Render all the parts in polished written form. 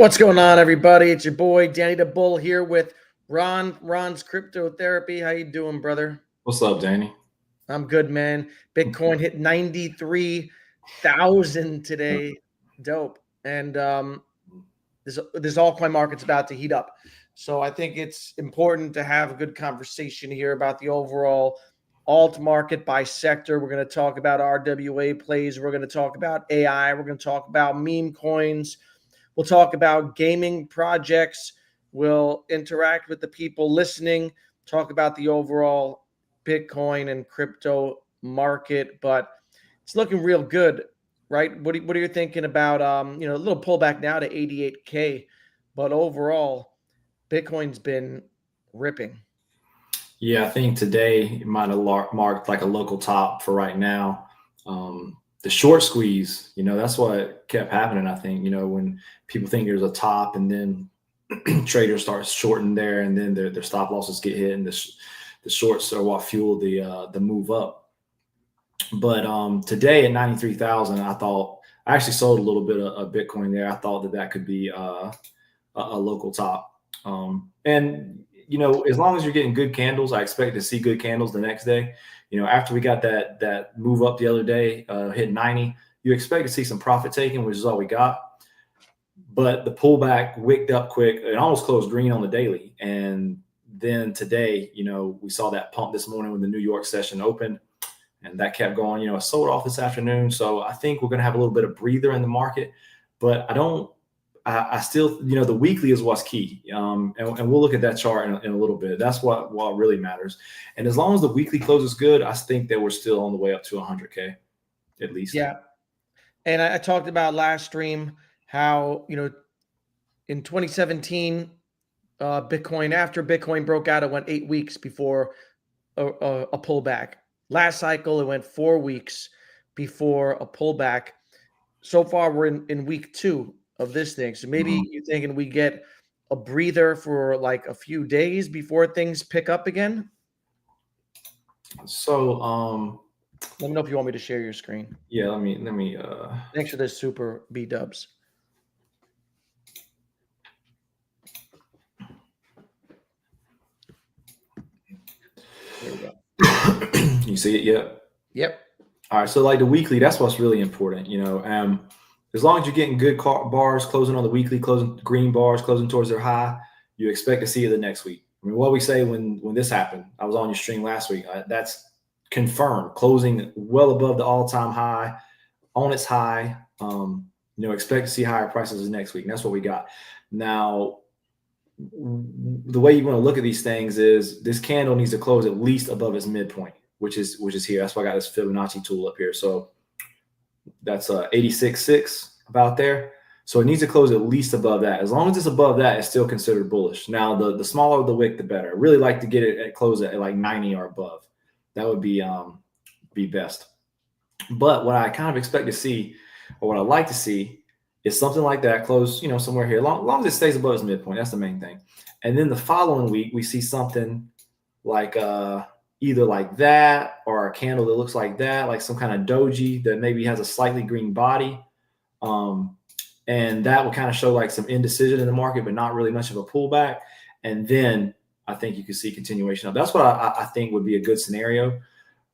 What's going on, everybody? It's your boy Danny the Bull here with Ron's Cryptotherapy. How you doing, brother? What's up, Danny? I'm good, man. Bitcoin hit 93,000 today. Dope. And this altcoin market's about to heat up. So I think it's important to have a good conversation here about the overall alt market by sector. We're going to talk about RWA plays. We're going to talk about AI. We're going to talk about meme coins. We'll talk about gaming projects. We'll interact with the people listening, talk about the overall Bitcoin and crypto market, but it's looking real good, right? What are you thinking about? A little pullback now to 88K, but overall, Bitcoin's been ripping. Yeah, I think today it might have marked like a local top for right now. The short squeeze, that's what kept happening. I think, when people think there's a top and then traders start shorting there and then their stop losses get hit and the shorts are what fuel the move up. But today at 93,000, I actually sold a little bit of Bitcoin there. I thought that could be a local top. And as long as you're getting good candles, I expect to see good candles the next day. After we got that move up the other day, hit 90, you expect to see some profit taking, which is all we got. But the pullback wicked up quick. It almost closed green on the daily. And then today, we saw that pump this morning when the New York session opened, and that kept going. It sold off this afternoon. So I think we're going to have a little bit of breather in the market, but I still, the weekly is what's key. And we'll look at that chart in a little bit. That's what really matters. And as long as the weekly closes good, I think that we're still on the way up to 100K at least. Yeah. And I talked about last stream how, in 2017, Bitcoin, after Bitcoin broke out, it went 8 weeks before a pullback. Last cycle, it went 4 weeks before a pullback. So far, we're in week 2 of this thing. So maybe you're thinking we get a breather for like a few days before things pick up again. So let me know if you want me to share your screen. Yeah, let me thanks for this super B-dubs. There we go. You see it yet? Yep. All right, so like the weekly, that's what's really important, as long as you're getting good bars closing on the weekly, closing green bars, closing towards their high, you expect to see it the next week. I mean, what we say when this happened, I was on your stream last week, that's confirmed, closing well above the all-time high, on its high, expect to see higher prices the next week. And that's what we got. Now, the way you want to look at these things is this candle needs to close at least above its midpoint, which is here. That's why I got this Fibonacci tool up here. So that's 86.6 about there. So it needs to close at least above that. As long as it's above that, it's still considered bullish. Now, the smaller the wick, the better. I really like to get it at close at like 90 or above. That would be best. But what I kind of expect to see, or what I like to see, is something like that close, somewhere here. Long as it stays above its midpoint, that's the main thing. And then the following week, we see something like either like that or a candle that looks like that, like some kind of doji that maybe has a slightly green body. And that will kind of show like some indecision in the market, but not really much of a pullback. And then I think you could see continuation of. That's what I think would be a good scenario.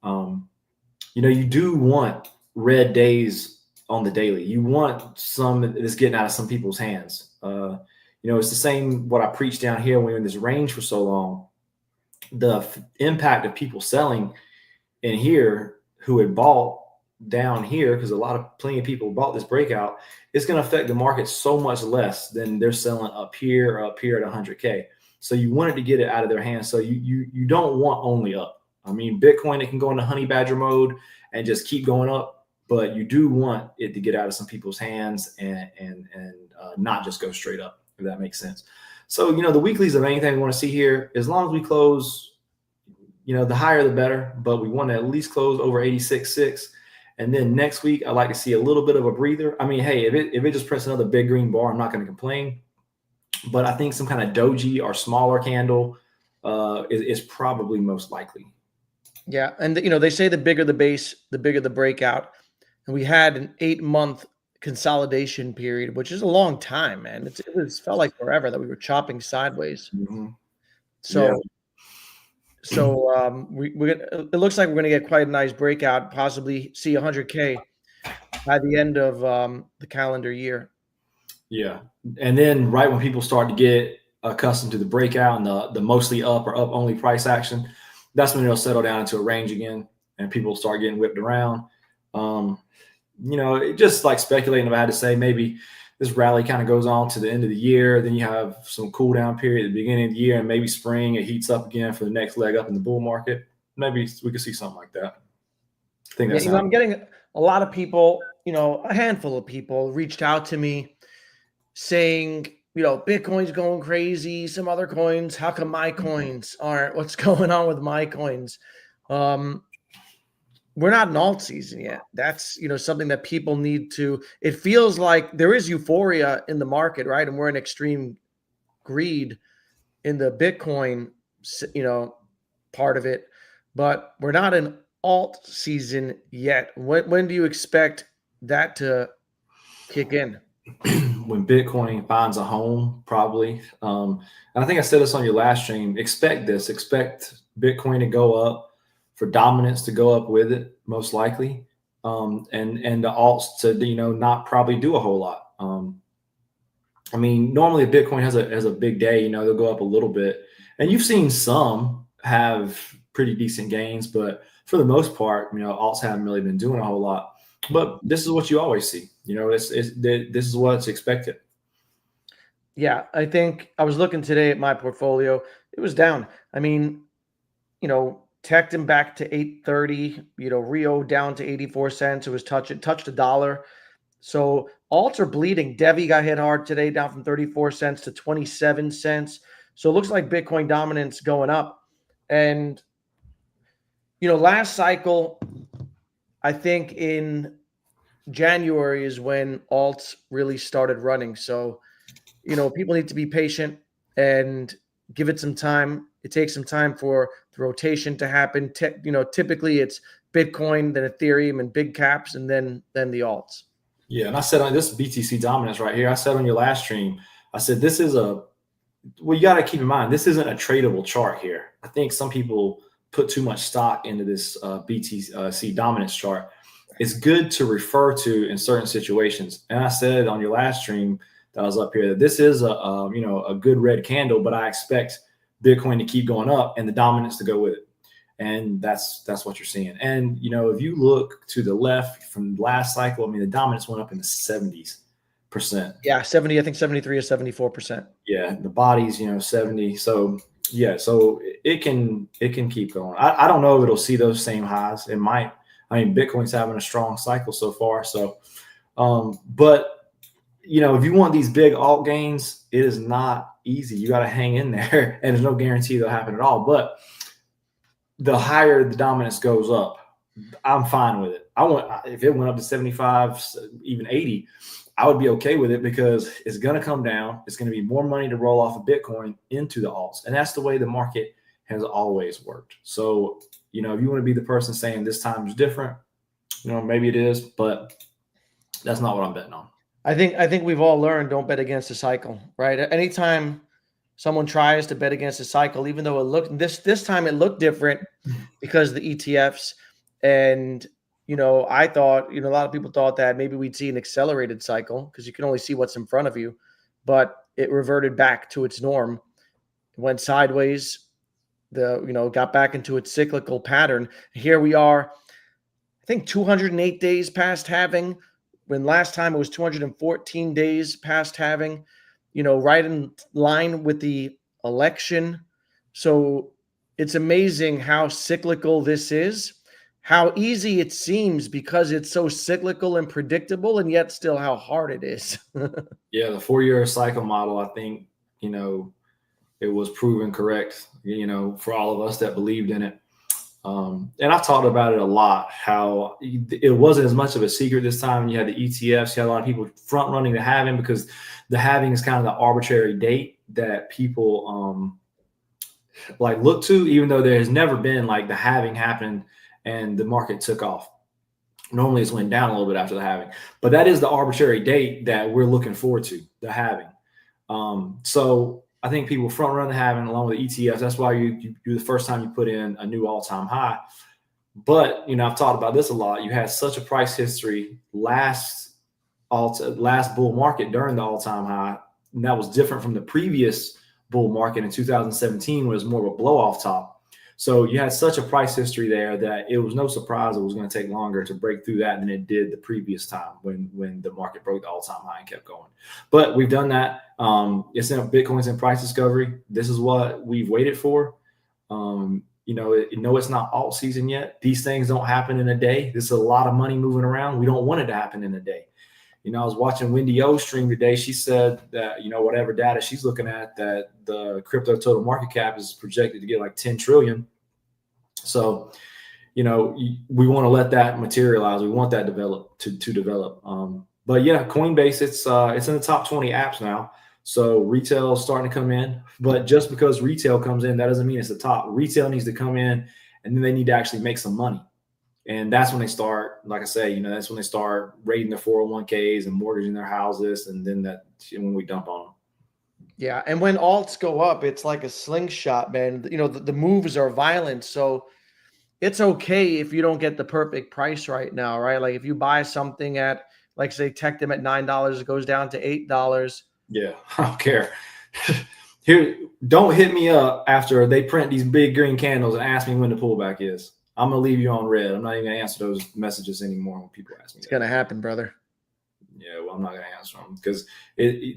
You do want red days on the daily. You want some that's getting out of some people's hands. It's the same what I preached down here when we were in this range for so long. The impact of people selling in here who had bought down here, because plenty of people bought this breakout, it's going to affect the market so much less than they're selling up here at 100K. So you wanted to get it out of their hands. So you don't want only up. I mean, Bitcoin, it can go into honey badger mode and just keep going up, but you do want it to get out of some people's hands and not just go straight up, if that makes sense. So, the weeklies of anything we want to see here, as long as we close, the higher the better, but we want to at least close over 86.6. And then next week, I like to see a little bit of a breather. I mean, hey, if it just prints another big green bar, I'm not going to complain. But I think some kind of doji or smaller candle is probably most likely. Yeah. And, they say the bigger the base, the bigger the breakout. And we had an 8-month consolidation period, which is a long time, man. Felt like forever that we were chopping sideways. Mhm. Yeah. So it looks like we're gonna get quite a nice breakout, possibly see 100K by the end of the calendar year. Yeah. And then right when people start to get accustomed to the breakout and the mostly up or up only price action, that's when it'll settle down into a range again and people start getting whipped around. Just like speculating, if I had to say, maybe this rally kind of goes on to the end of the year. Then you have some cool down period at the beginning of the year, and maybe spring it heats up again for the next leg up in the bull market. Maybe we could see something like that. I think that's I'm getting a lot of people, a handful of people reached out to me saying, Bitcoin's going crazy, some other coins, how come my coins aren't? What's going on with my coins? We're not in alt season yet. That's, something that people need to, it feels like there is euphoria in the market, right? And we're in extreme greed in the Bitcoin, part of it, but we're not in alt season yet. When do you expect that to kick in? When Bitcoin finds a home, probably. And I think I said this on your last stream. Expect Bitcoin to go up, for dominance to go up with it, most likely, and the alts to not probably do a whole lot. Normally if Bitcoin has a big day, they'll go up a little bit, and you've seen some have pretty decent gains, but for the most part, alts haven't really been doing a whole lot. But this is what you always see. This is what's expected. Yeah, I think I was looking today at my portfolio. It was down. Tecton back to 830, Rio down to 84 cents. It was touched $1. So alts are bleeding. Devi got hit hard today, down from 34 cents to 27 cents. So it looks like Bitcoin dominance going up. And, last cycle, I think in January is when alts really started running. So, people need to be patient and give it some time. It takes some time for the rotation to happen. Typically it's Bitcoin, then Ethereum, and big caps, and then the alts. Yeah, and I said on this BTC dominance right here, I said on your last stream, I said this is you got to keep in mind, this isn't a tradable chart here. I think some people put too much stock into this BTC dominance chart. It's good to refer to in certain situations. And I said on your last stream that I was up here that this is a good red candle, but I expect Bitcoin to keep going up and the dominance to go with it. And that's what you're seeing. And, if you look to the left from last cycle, the dominance went up in the 70s%. Yeah, 70, I think 73 or 74%. Yeah, the body's, 70. So, yeah, so it can keep going. I don't know if it'll see those same highs. It might. Bitcoin's having a strong cycle so far. So, but, if you want these big alt gains, it is not easy. You got to hang in there, and there's no guarantee they'll happen at all. But the higher the dominance goes up, I'm fine with it. If it went up to 75, even 80, I would be okay with it because it's going to come down. It's going to be more money to roll off of Bitcoin into the alts. And that's the way the market has always worked. So, if you want to be the person saying this time is different, maybe it is, but that's not what I'm betting on. I think we've all learned, don't bet against the cycle, right? Anytime someone tries to bet against the cycle, even though it looked this time it looked different because of the ETFs. And, I thought, a lot of people thought that maybe we'd see an accelerated cycle because you can only see what's in front of you, but it reverted back to its norm. It went sideways, got back into its cyclical pattern. Here we are, I think 208 days past halving, when last time it was 214 days past halving, right in line with the election. So it's amazing how cyclical this is, how easy it seems because it's so cyclical and predictable, and yet still how hard it is. Yeah, the 4-year cycle model, I think, it was proven correct, for all of us that believed in it. And I've talked about it a lot, how it wasn't as much of a secret this time. You had the ETFs, you had a lot of people front running the halving because the halving is kind of the arbitrary date that people look to, even though there has never been the halving happened and the market took off. Normally it's went down a little bit after the halving, but that is the arbitrary date that we're looking forward to, the halving. So I think people front run the halving along with the ETFs. That's why you the first time you put in a new all-time high. But I've talked about this a lot. You had such a price history last bull market during the all-time high, and that was different from the previous bull market in 2017, where it was more of a blow-off top. So you had such a price history there that it was no surprise it was going to take longer to break through that than it did the previous time when the market broke the all-time high and kept going. But we've done that. It's in Bitcoin's in price discovery. This is what we've waited for. It's not alt season yet. These things don't happen in a day. This is a lot of money moving around. We don't want it to happen in a day. I was watching Wendy O stream today. She said that, whatever data she's looking at, that the crypto total market cap is projected to get like 10 trillion. So, we want to let that materialize. We want that to develop. But yeah, Coinbase, it's in the top 20 apps now. So retail is starting to come in, but just because retail comes in, that doesn't mean it's the top. Retail needs to come in, and then they need to actually make some money. And that's when they start, like I say, that's when they start raiding their 401ks and mortgaging their houses. And then when we dump on them. Yeah. And when alts go up, it's like a slingshot, man. The moves are violent. So it's okay if you don't get the perfect price right now, right? Like if you buy something at, like say, Tectum at $9, it goes down to $8. Yeah, I don't care. Here, don't hit me up after they print these big green candles and ask me when the pullback is. I'm going to leave you on red. I'm not even going to answer those messages anymore when people ask me. It's going to happen, brother. Yeah, well, I'm not going to answer them because,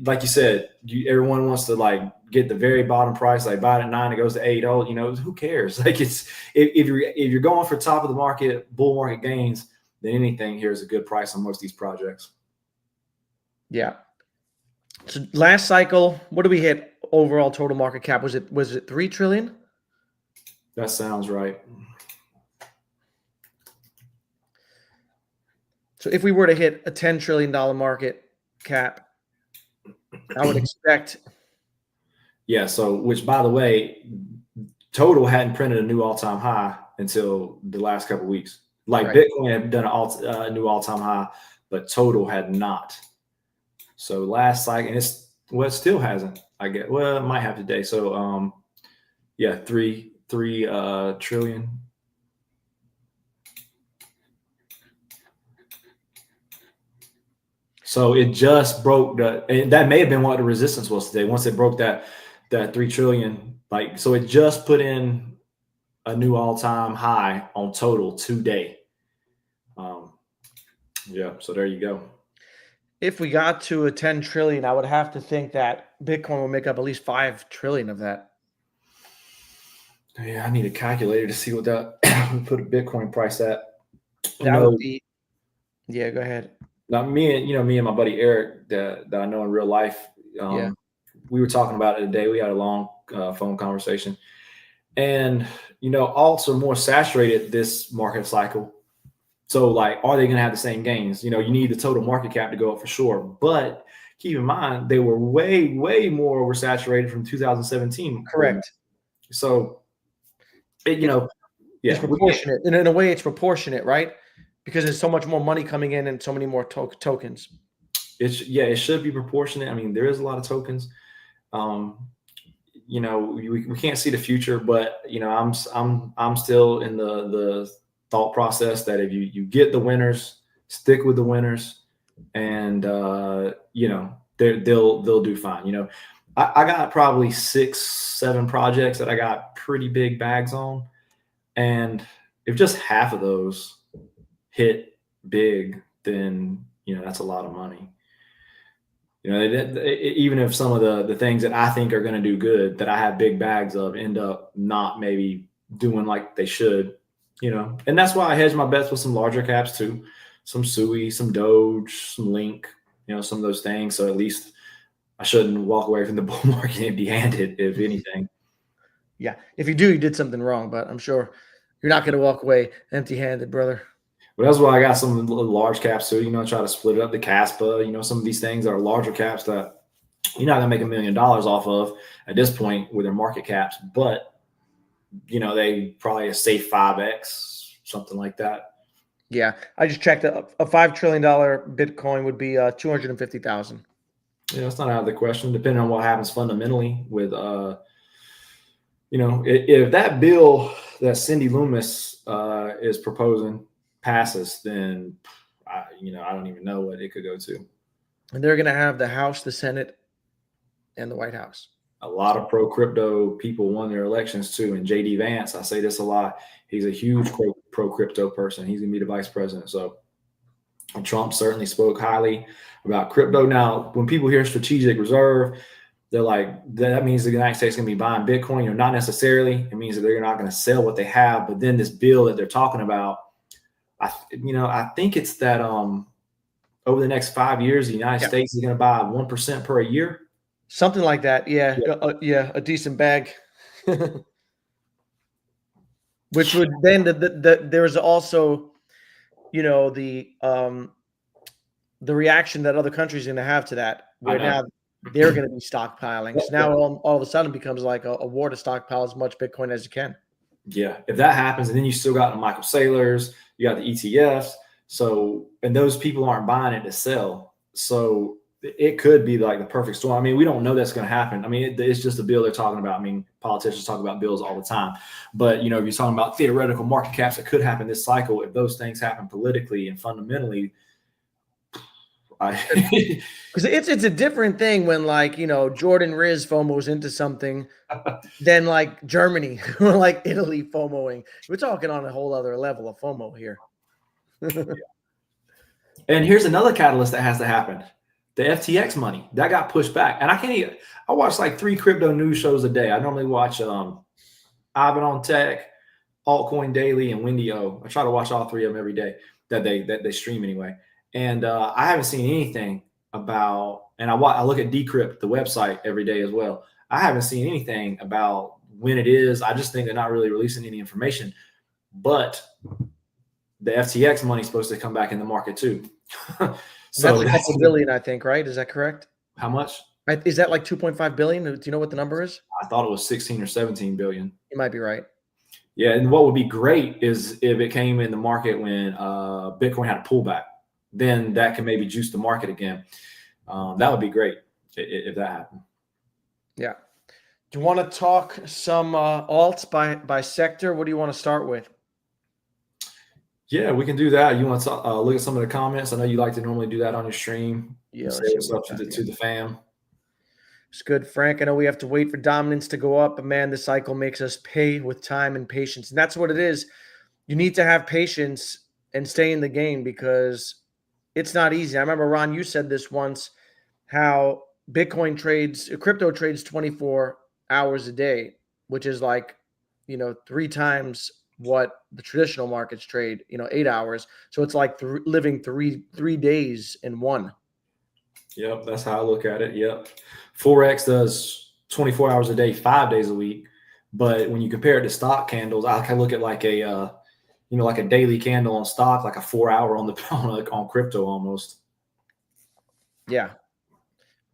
like you said, everyone wants to get the very bottom price. Like buy it at 9, it goes to 8. Oh, who cares? Like if you're going for top of the market, bull market gains, then anything here is a good price on most of these projects. Yeah. So last cycle, what did we hit overall total market cap? Was it 3 trillion? That sounds right. So if we were to hit a $10 trillion market cap, I would expect. Yeah. So, which by the way, total hadn't printed a new all-time high until the last couple of weeks. Like right. Bitcoin had done a new all-time high, but total had not. So last cycle, and it still hasn't. I guess. Well, it might have today. So, 3 trillion. So it just broke and that may have been what the resistance was today. Once it broke that 3 trillion, so it just put in a new all-time high on total today. So there you go. If we got to a 10 trillion, I would have to think that Bitcoin will make up at least 5 trillion of that. Yeah, I need a calculator to see what that put a Bitcoin price at. That would be. Yeah, go ahead. Now, me and my buddy Eric that I know in real life, we were talking about it today. We had a long phone conversation, and alts are more saturated this market cycle. So, are they going to have the same gains? You need the total market cap to go up for sure, but keep in mind they were way, way more oversaturated from 2017. Correct. So, it's proportionate, and in a way, it's proportionate, right? Because there's so much more money coming in and so many more tokens. It should be proportionate. I mean, there is a lot of tokens. We can't see the future, but I'm still in the thought process that if you get the winners, stick with the winners, and they'll do fine. I got probably 6-7 projects that I got pretty big bags on, and if just half of those hit big, then that's a lot of money. Even if some of the things that I think are going to do good that I have big bags of end up not maybe doing like they should, and that's why I hedge my bets with some larger caps too, some SUI, some Doge, some Link, some of those things. So at least I shouldn't walk away from the bull market empty-handed, if anything. Yeah, if you do, you did something wrong, but I'm sure you're not going to walk away empty-handed, brother. But that's why I got some large caps too. Try to split it up, the Caspa. Some of these things are larger caps that you're not gonna make $1 million off of at this point with their market caps, but they probably a safe 5x, something like that. Yeah, I just checked. A $5 trillion Bitcoin would be 250,000. Yeah, it's not out of the question, depending on what happens fundamentally with if that bill that Cindy Loomis is proposing passes, then I don't even know what it could go to. And they're going to have the House, the Senate, and the White House. A lot of pro crypto people won their elections too. And JD Vance, I say this a lot, he's a huge pro crypto person. He's going to be the vice president. So Trump certainly spoke highly about crypto. Now, when people hear strategic reserve, they're like, that means the United States is going to be buying Bitcoin. Not necessarily. It means that they're not going to sell what they have. But then this bill that they're talking about, I think it's that over the next 5 years, the United States is going to buy 1% per year. Something like that. Yeah. A decent bag. Which would then there is also, the reaction that other countries are going to have to that, where now they're going to be stockpiling. So now all of a sudden it becomes like a war to stockpile as much Bitcoin as you can. Yeah, if that happens, and then you still got the Michael Saylors, you got the ETFs. So, and those people aren't buying it to sell. So it could be like the perfect storm. I mean, we don't know that's going to happen. I mean, it's just a bill they're talking about. I mean, politicians talk about bills all the time. But, if you're talking about theoretical market caps that could happen this cycle, if those things happen politically and fundamentally, because it's a different thing when Jordan Riz FOMOs into something than like Germany or like Italy FOMOing. We're talking on a whole other level of FOMO here. And here's another catalyst that has to happen. The FTX money that got pushed back. And I watch like 3 crypto news shows a day. I normally watch Ivan on Tech, Altcoin Daily, and Wendy O. I try to watch all 3 of them every day that they stream anyway. And I haven't seen anything about, and I look at Decrypt, the website, every day as well. I haven't seen anything about when it is. I just think they're not really releasing any information. But the FTX money is supposed to come back in the market too. So that's $2 billion, I think, right? Is that correct? How much? Is that like 2.5 billion? Do you know what the number is? I thought it was 16 or 17 billion. You might be right. Yeah, and what would be great is if it came in the market when Bitcoin had a pullback. Then that can maybe juice the market again. That would be great if that happened. Yeah. Do you want to talk some alts by sector? What do you want to start with? Yeah, we can do that. You want to look at some of the comments? I know you like to normally do that on your stream. Yeah. Say what's up to the fam. It's good, Frank. I know we have to wait for dominance to go up, but man, the cycle makes us pay with time and patience. And that's what it is. You need to have patience and stay in the game because it's not easy. I remember, Ron, you said this once, how crypto trades 24 hours a day, which is like, 3 times what the traditional markets trade, 8 hours. So it's like living three days in one. Yep, that's how I look at it. Yep. Forex does 24 hours a day, 5 days a week. But when you compare it to stock candles, I can look at like a like a daily candle on stock, like a 4 hour on crypto almost. Yeah.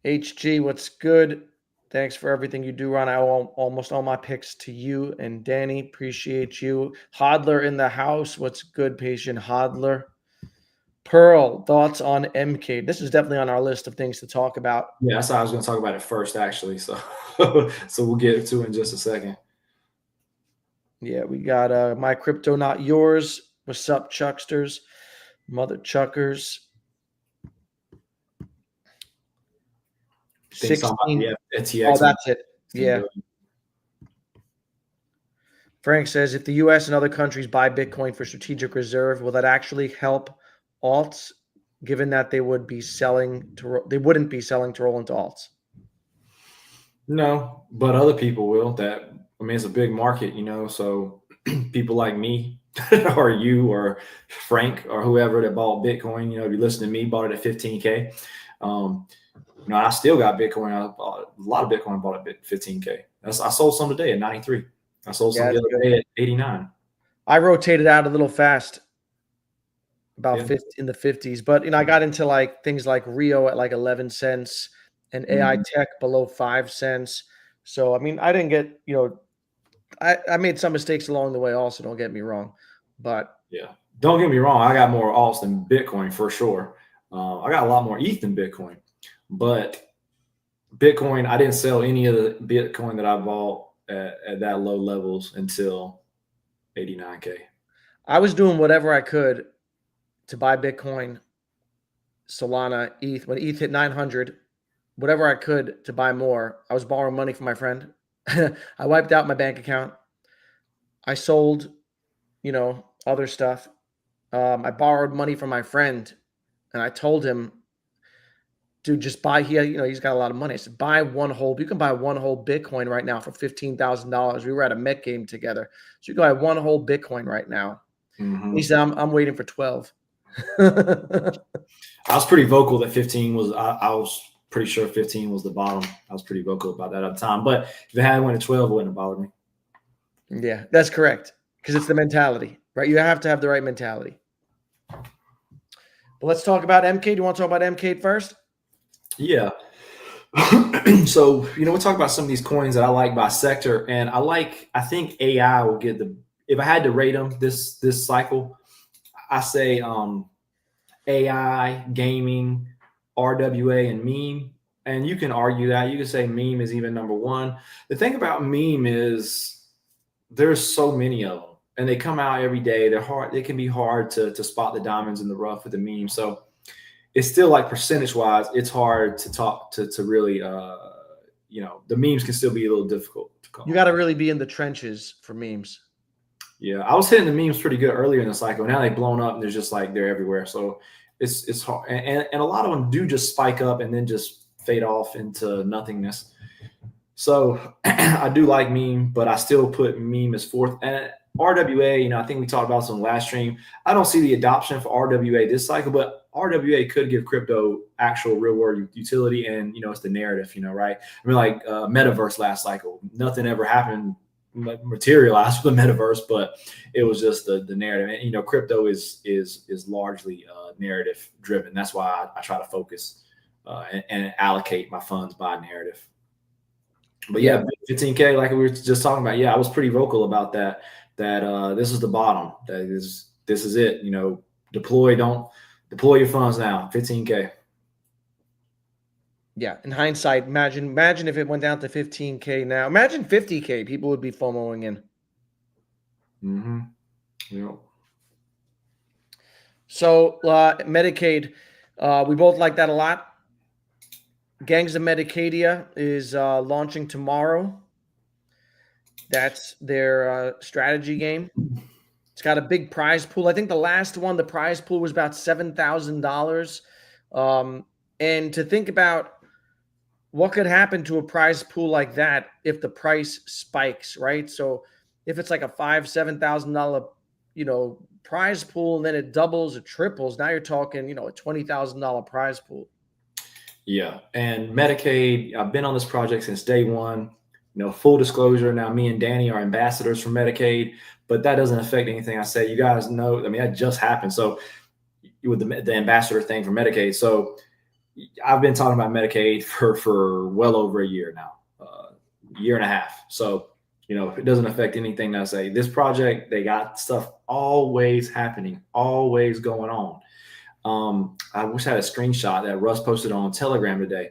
HG, what's good? Thanks for everything you do, Ron. I owe almost all my picks to you and Danny. Appreciate you. Hodler in the house. What's good, patient Hodler? Pearl, thoughts on MK? This is definitely on our list of things to talk about. Yeah, that's how I was going to talk about it first, actually. So, so we'll get to it in just a second. Yeah, we got My Crypto Not Yours. What's up, Chucksters? Mother Chuckers. 16. FTX. Oh, that's it. Yeah. Frank says, if the U.S. and other countries buy Bitcoin for strategic reserve, will that actually help alts, given that they wouldn't be selling to roll into alts? No, but other people will. It's a big market, so people like me or you or Frank or whoever that bought Bitcoin, if you listen to me, bought it at 15K. I still got Bitcoin. I bought a lot of Bitcoin. I bought it at 15K. I sold some today at 93. I sold some the other day at 89. I rotated out a little fast, about 50 in the 50s. But I got into like things like Rio at like 11 cents and AI Tech below 5 cents. So I mean, I didn't get I made some mistakes along the way. Also, don't get me wrong, But yeah, don't get me wrong. I got more alts than Bitcoin for sure. I got a lot more ETH than Bitcoin, but Bitcoin, I didn't sell any of the Bitcoin that I bought at that low levels until 89K. I was doing whatever I could to buy Bitcoin, Solana, ETH. When ETH hit 900, whatever I could to buy more. I was borrowing money from my friend. I wiped out my bank account. I sold, other stuff. I borrowed money from my friend, and I told him, dude, just buy. He's got a lot of money. I said, buy one whole. You can buy one whole Bitcoin right now for $15,000. We were at a Met game together, so you can buy one whole Bitcoin right now. Mm-hmm. He said, I'm waiting for 12. I was pretty vocal that 15 was. I was pretty sure 15 was the bottom. I was pretty vocal about that at the time. But if it had went to 12, it wouldn't have bothered me. Yeah, that's correct. Because it's the mentality, right? You have to have the right mentality. But let's talk about MK. Do you want to talk about MK first? Yeah. So, we'll talk about some of these coins that I like by sector. And I think AI will get if I had to rate them this cycle, I say AI, gaming, RWA, and meme. And you can argue that. You can say meme is even number one. The thing about meme is there's so many of them, and they come out every day. They're hard. They can be hard to spot the diamonds in the rough with the meme. So it's still like percentage wise, it's hard to talk to really, the memes can still be a little difficult to call. You got to really be in the trenches for memes. Yeah, I was hitting the memes pretty good earlier in the cycle. Now they've blown up and there's just like they're everywhere. So it's hard, and a lot of them do just spike up and then just fade off into nothingness. So I do like meme, but I still put meme as fourth. And RWA, I think we talked about this on the last stream. I don't see the adoption for RWA this cycle, but RWA could give crypto actual real world utility. And, it's the narrative, right? I mean, like metaverse last cycle, nothing ever happened materialized for the metaverse, but it was just the narrative. And, crypto is largely narrative driven. That's why I try to focus and allocate my funds by narrative. But yeah, 15K, like we were just talking about. Yeah, I was pretty vocal about that. That this is the bottom. This is it. Deploy your funds now. 15K. Yeah, in hindsight, imagine if it went down to 15K now. Imagine 50K. People would be FOMOing in. Mm-hmm. Yeah. So Medicaid, we both like that a lot. Gangs of Medicadia is launching tomorrow. That's their strategy game. It's got a big prize pool. I think the last one, the prize pool was about $7,000. And to think about what could happen to a prize pool like that if the price spikes, right? So if it's like a $5,000-$7,000, prize pool, and then it doubles or triples, now you're talking, a $20,000 prize pool. Yeah, and Medicaid, I've been on this project since day one. Full disclosure, now me and Danny are ambassadors for Medicaid, but that doesn't affect anything I say. You guys know, that just happened. So with the ambassador thing for Medicaid. So I've been talking about Medicaid for well over a year now, year and a half. So, it doesn't affect anything that I say. This project, they got stuff always happening, always going on. I wish I had a screenshot that Russ posted on Telegram today.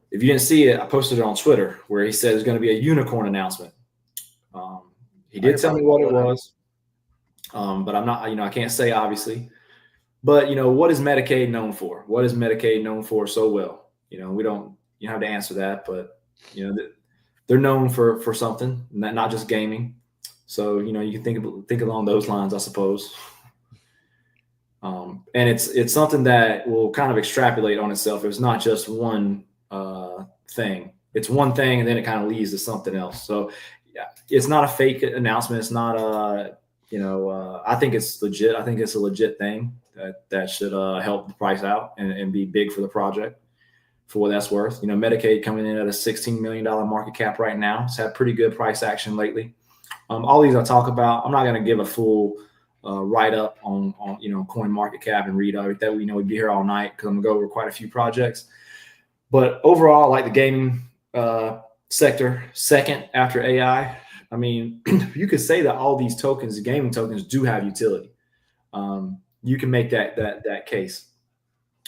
If you didn't see it, I posted it on Twitter where he said there's going to be a unicorn announcement. He did tell me what it was, but I'm not, I can't say obviously. But, what is Medicaid known for? What is Medicaid known for so well? We don't, you have to answer that, but, they're known for something, not just gaming. So, you can think along those lines, I suppose. And it's something that will kind of extrapolate on itself. It's not just one thing. It's one thing, and then it kind of leads to something else. So yeah, it's not a fake announcement. It's not I think it's legit. I think it's a legit thing that should help the price out and be big for the project for what that's worth. Medicaid coming in at a $16 million market cap right now. It's had pretty good price action lately. All these I talk about, I'm not going to give a full write up on Coin Market Cap and read everything. We'd be here all night because I'm gonna go over quite a few projects. But overall, I like the gaming sector second after AI. I mean, you could say that all these tokens, gaming tokens, do have utility. You can make that case.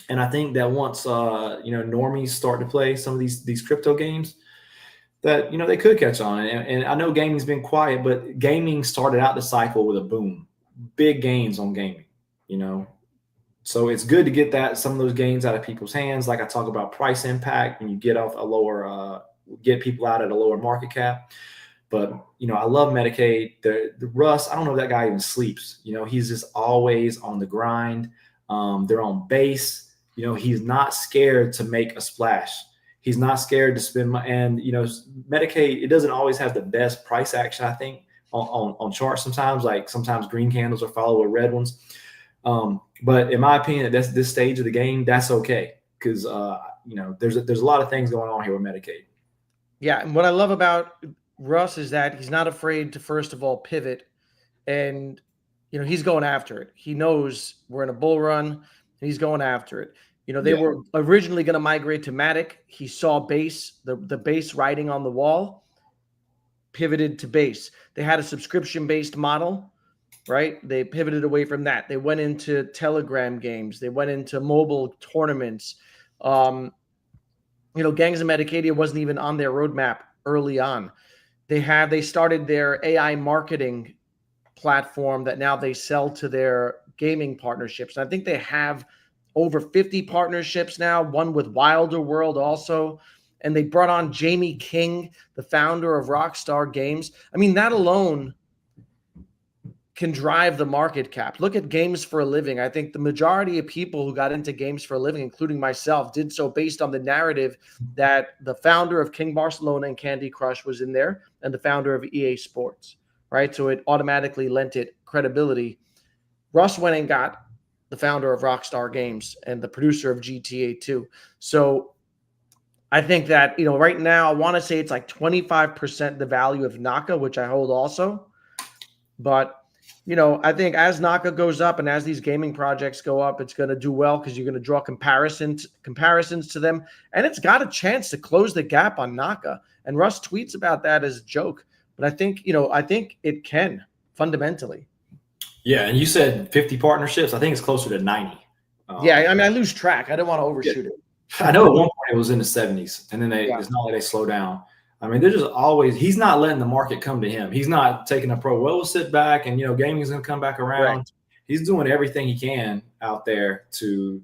And I think that once normies start to play some of these crypto games, that they could catch on. And I know gaming's been quiet, but gaming started out the cycle with a boom, big gains on gaming. So it's good to get some of those gains out of people's hands. Like I talk about price impact, when you get off a lower, get people out at a lower market cap. But I love Medicaid. The Russ, I don't know if that guy even sleeps. He's just always on the grind. They're on base. He's not scared to make a splash. He's not scared to spend money. And Medicaid, it doesn't always have the best price action, I think, on charts sometimes. Like sometimes green candles are followed with red ones. But in my opinion, at this stage of the game, that's okay, because there's a lot of things going on here with Medicaid. Yeah, and what I love about Russ is that he's not afraid to, first of all, pivot, and he's going after it. He knows we're in a bull run, and he's going after it. They were originally going to migrate to Matic. He saw base, the base writing on the wall, pivoted to base. They had a subscription-based model, right? They pivoted away from that. They went into Telegram games. They went into mobile tournaments. Gangs of Medicadia wasn't even on their roadmap early on. They started their AI marketing platform that now they sell to their gaming partnerships. And I think they have over 50 partnerships now, one with Wilder World also. And they brought on Jamie King, the founder of Rockstar Games. I mean, that alone can drive the market cap. Look at Games for a Living. I think the majority of people who got into Games for a Living, including myself, did so based on the narrative that the founder of King Barcelona and Candy Crush was in there, and the founder of EA Sports, right? So it automatically lent it credibility. Russ went and got the founder of Rockstar Games and the producer of GTA 2. So I think that, right now, I want to say it's like 25% the value of Naka, which I hold also. But I think as Naka goes up and as these gaming projects go up, it's going to do well because you're going to draw comparisons to them. And it's got a chance to close the gap on Naka. And Russ tweets about that as a joke. But I think it can fundamentally. Yeah, and you said 50 partnerships. I think it's closer to 90. Yeah, I mean, I lose track. I don't want to overshoot it. I know at one point it was in the 70s, and then it's not like they slow down. I mean, they're just always – he's not letting the market come to him. He's not taking we'll sit back and, gaming is going to come back around. Right. He's doing everything he can out there to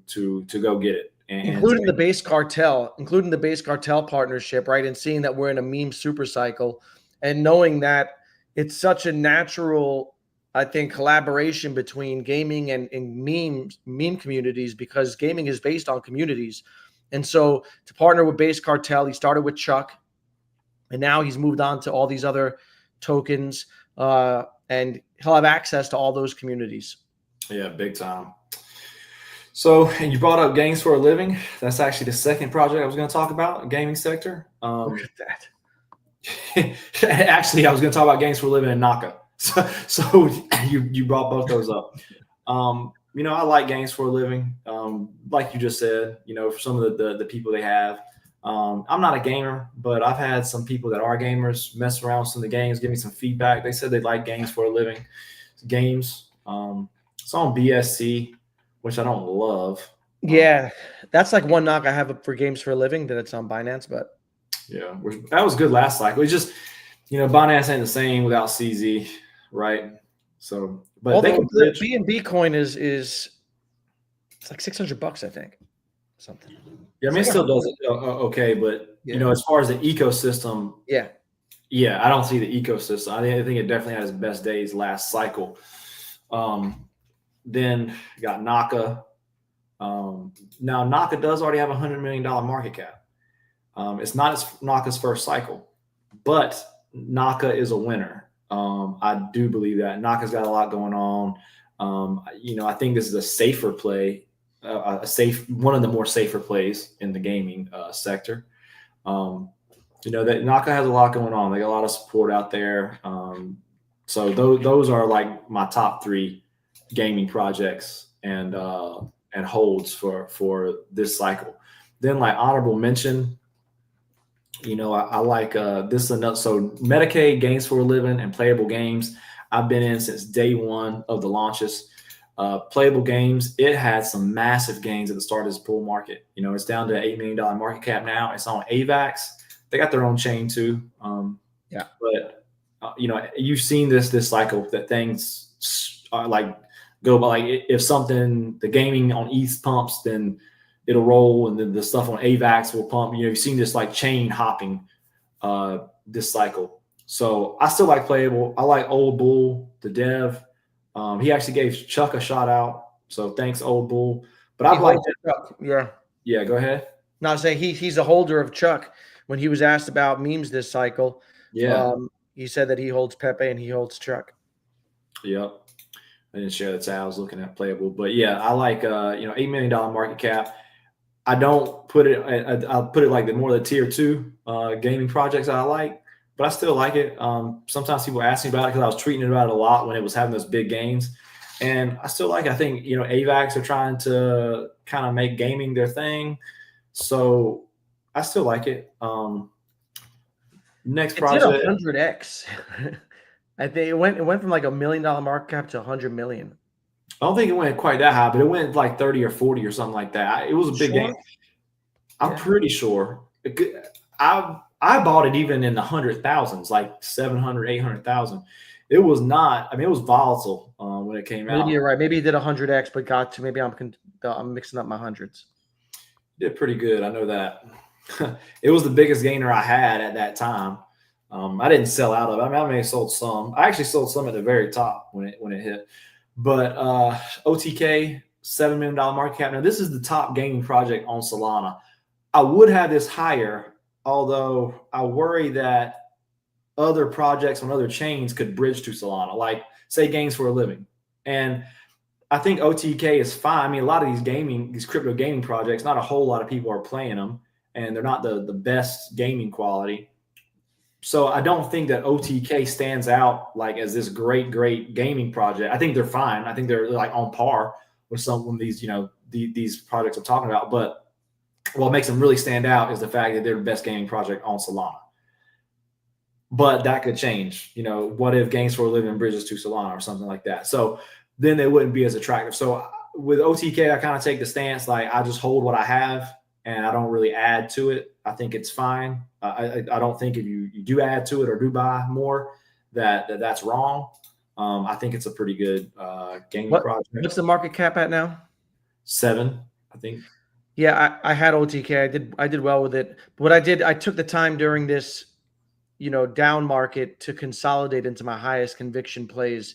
go get it. Including the base cartel partnership, right? And seeing that we're in a meme super cycle and knowing that it's such a natural, I think, collaboration between gaming and meme communities, because gaming is based on communities. And so to partner with Base Cartel, he started with Chuck, and now he's moved on to all these other tokens, and he'll have access to all those communities. Yeah, big time. So, and you brought up Games for a Living. That's actually the second project I was going to talk about, gaming sector. Look at that. Actually, I was going to talk about Games for a Living and Naka. So you brought both those up. I like Games for a Living. Like you just said, for some of the people they have. I'm not a gamer, but I've had some people that are gamers mess around with some of the games, give me some feedback. They said they like Games for a Living. Games. It's on BSC, which I don't love. Yeah, that's like one knock I have for Games for a Living, that it's on Binance, but yeah, that was good last cycle. It's just, Binance ain't the same without CZ, right? So, but the BNB coin is it's like $600, I think, something. Yeah, I mean, it still does it okay, but as far as the ecosystem, I don't see the ecosystem. I think it definitely had its best days last cycle. Then you got Naka. Now Naka does already have a $100 million market cap. It's not Naka's first cycle, but Naka is a winner. I do believe that Naka's got a lot going on. I think this is a safer play, one of the more safer plays in the gaming sector. That Naka has a lot going on. They got a lot of support out there. So those are like my top three gaming projects and holds for this cycle. Then, like, honorable mention I like this is another. So Medicaid, games for a living, and playable games. I've been in since day one of the launches. Playable games, it had some massive gains at the start of this bull market. It's down to $8 million market cap now. It's on AVAX. They got their own chain too. Yeah. But you've seen this cycle that things like go by. Like if something, the gaming on ETH pumps, then it'll roll, and then the stuff on AVAX will pump. You've seen this like chain hopping this cycle. So I still like playable. I like Old Bull, the dev. He actually gave Chuck a shout out. So thanks, Old Bull. But I've liked it. Chuck. Yeah. Yeah, go ahead. Not saying he's a holder of Chuck. When he was asked about memes this cycle, he said that he holds Pepe and he holds Chuck. Yep. I didn't share that's how I was looking at playable. But yeah, I like $8 million market cap. I don't put it. I'll put it like the more the tier 2 gaming projects I like, but I still like it. Sometimes people ask me about it because I was tweeting about it a lot when it was having those big gains, and I still like it. I think AVAX are trying to kind of make gaming their thing, so I still like it. Next project, 100x. I think it went from like $1 million market cap to 100 million. I don't think it went quite that high, but it went like 30 or 40 or something like that. It was a big game. I'm pretty sure. I bought it even in the 100,000s, like 700, 800,000. It was not. I mean, it was volatile when it came out. Maybe you're right. Maybe it did 100x, but got to. Maybe I'm mixing up my hundreds. Did pretty good. I know that. It was the biggest gainer I had at that time. I didn't sell out of it. I mean, I may have sold some. I actually sold some at the very top when it hit. But OTK, $7 million market cap. Now, this is the top gaming project on Solana. I would have this higher, although I worry that other projects on other chains could bridge to Solana, like, say, games for a living. And I think OTK is fine. I mean, a lot of these crypto gaming projects, not a whole lot of people are playing them, and they're not the best gaming quality. So I don't think that OTK stands out like as this great gaming project. I think they're fine. I think they're like on par with some of these, these projects I'm talking about. But what makes them really stand out is the fact that they're the best gaming project on Solana. But that could change. What if games for a living bridges to Solana or something like that? So then they wouldn't be as attractive. So with OTK, I kind of take the stance like I just hold what I have and I don't really add to it. I think it's fine. I don't think if you do add to it or do buy more, that's wrong. I think it's a pretty good gaming project. What's the market cap at now? 7, I think. Yeah, I had OTK. I did well with it. But what I did, I took the time during this, down market to consolidate into my highest conviction plays,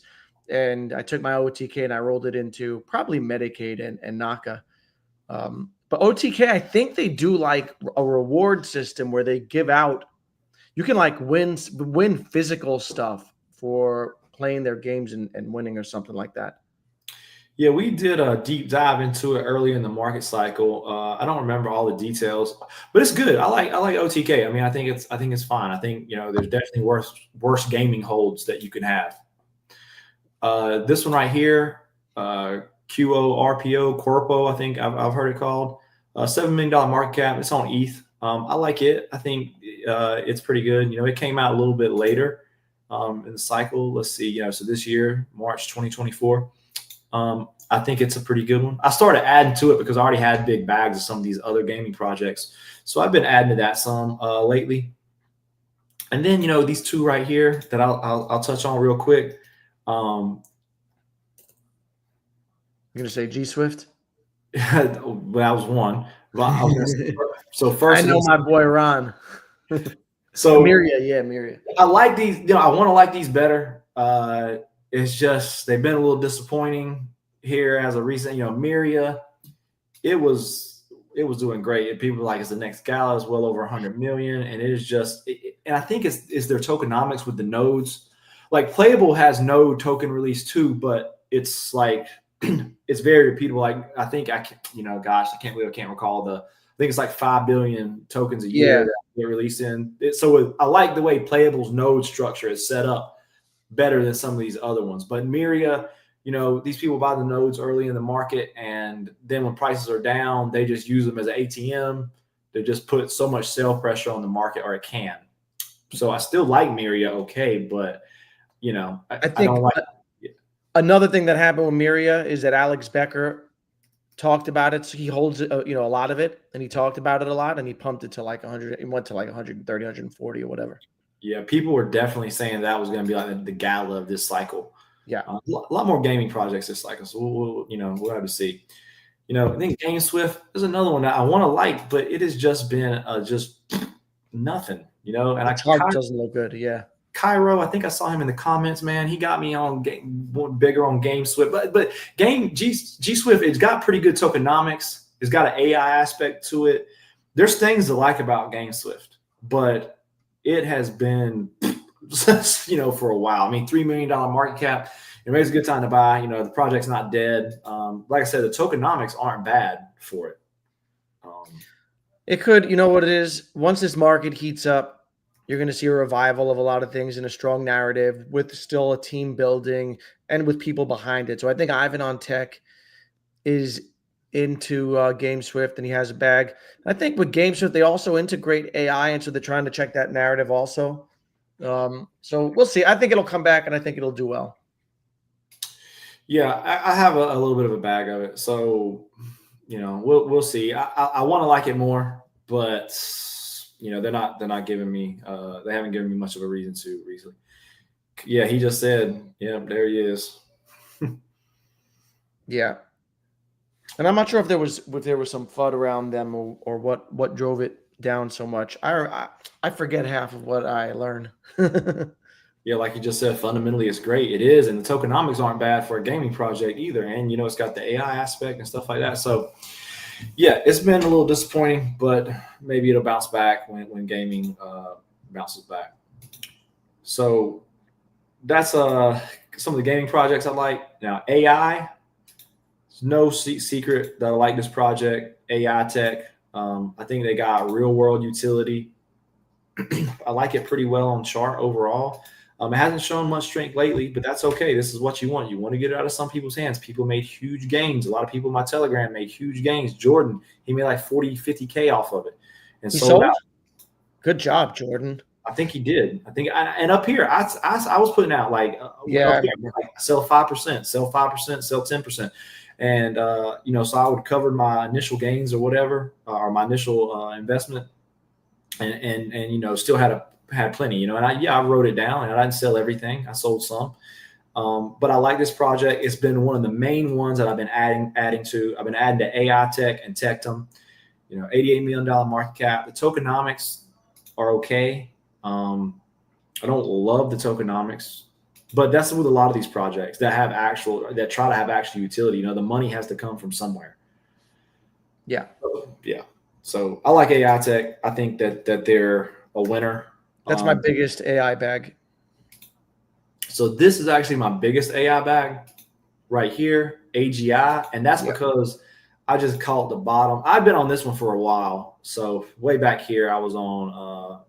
and I took my OTK and I rolled it into probably Medicaid and Naka. But OTK, I think they do like a reward system where they give out, you can like win physical stuff for playing their games and winning or something like that. Yeah, we did a deep dive into it early in the market cycle. I don't remember all the details, but it's good. I like OTK. I mean, I think it's fine. I think there's definitely worse gaming holds that you can have. This one right here, QORPO, Corpo, I think I've heard it called. $7 million market cap. It's on ETH. I like it. I think it's pretty good. It came out a little bit later in the cycle. Let's see. So this year, March 2024. I think it's a pretty good one. I started adding to it because I already had big bags of some of these other gaming projects. So I've been adding to that some lately. And then, these two right here that I'll touch on real quick. You're going to say G Swift? Well, that was one. So first, I know my boy Ron. So Miria. I like these. I want to like these better. It's just they've been a little disappointing here as a recent. Miria, it was doing great. And people like it's the next Gala is well over 100 million, and it is just. And I think it's their tokenomics with the nodes. Like Playable has node token release too, but it's like. It's very repeatable. Like I think I can't recall I think it's like 5 billion tokens a year that they release in. I like the way Playable's node structure is set up better than some of these other ones. But Miria, these people buy the nodes early in the market, and then when prices are down, they just use them as an ATM They just put so much sell pressure on the market, or it can. So I still like Miria, okay, but I I think don't like. another thing that happened with Miria is that Alex Becker talked about it. So he holds a lot of it, and he talked about it a lot, and he pumped it to like 100. It went to like 130, 140 or whatever. Yeah, people were definitely saying that was going to be like the gala of this cycle. Yeah. A lot more gaming projects this cycle, so we'll have to see. I think GameSwift is another one that I want to like, but it has just been just nothing. And The chart doesn't look good. Yeah. Cairo, I think I saw him in the comments, man. He got me on bigger on GameSwift, but G Swift, it's got pretty good tokenomics. It's got an AI aspect to it. There's things to like about GameSwift, but it has been, for a while. I mean, $3 million market cap. It makes a good time to buy. The project's not dead. Like I said, the tokenomics aren't bad for it. It could, what it is. Once this market heats up, you're going to see a revival of a lot of things and a strong narrative with still a team building and with people behind it. So I think Ivan on Tech is into GameSwift, and he has a bag. I think with GameSwift, they also integrate AI, and so they're trying to check that narrative also. So we'll see. I think it'll come back, and I think it'll do well. Yeah, I have a little bit of a bag of it. So, we'll see. I want to like it more, but they're not giving me they haven't given me much of a reason to recently. Yeah, he just said, yeah, there he is. Yeah. And I'm not sure if there was some FUD around them or what drove it down so much. I forget half of what I learned. Yeah, like you just said, fundamentally it's great. It is, and the tokenomics aren't bad for a gaming project either. And it's got the AI aspect and stuff like that. So yeah, it's been a little disappointing, but maybe it'll bounce back when gaming bounces back. So that's some of the gaming projects I like. Now AI, it's no secret that I like this project. AI Tech. I think they got real world utility. I like it pretty well on chart overall. It hasn't shown much strength lately, but that's okay. This is what you want. You want to get it out of some people's hands. People made huge gains. A lot of people in my Telegram made huge gains. Jordan, he made like 40, 50K off of it and sold out. Good job, Jordan. I think he did. And up here, I was putting out like, sell 5%, sell 5%, sell 10%. And, so I would cover my initial gains or whatever, or my initial investment and still had plenty, and I wrote it down, and I didn't sell everything. I sold some. But I like this project. It's been one of the main ones that I've been adding to. I've been adding to AI Tech and Tectum, $88 million market cap. The tokenomics are okay. I don't love the tokenomics, but that's with a lot of these projects that try to have actual utility. The money has to come from somewhere. Yeah. Yeah. So I like AI Tech. I think that they're a winner. That's my biggest AI bag. So this is actually my biggest AI bag right here, AGI. And that's because I just caught the bottom. I've been on this one for a while. So way back here, I was on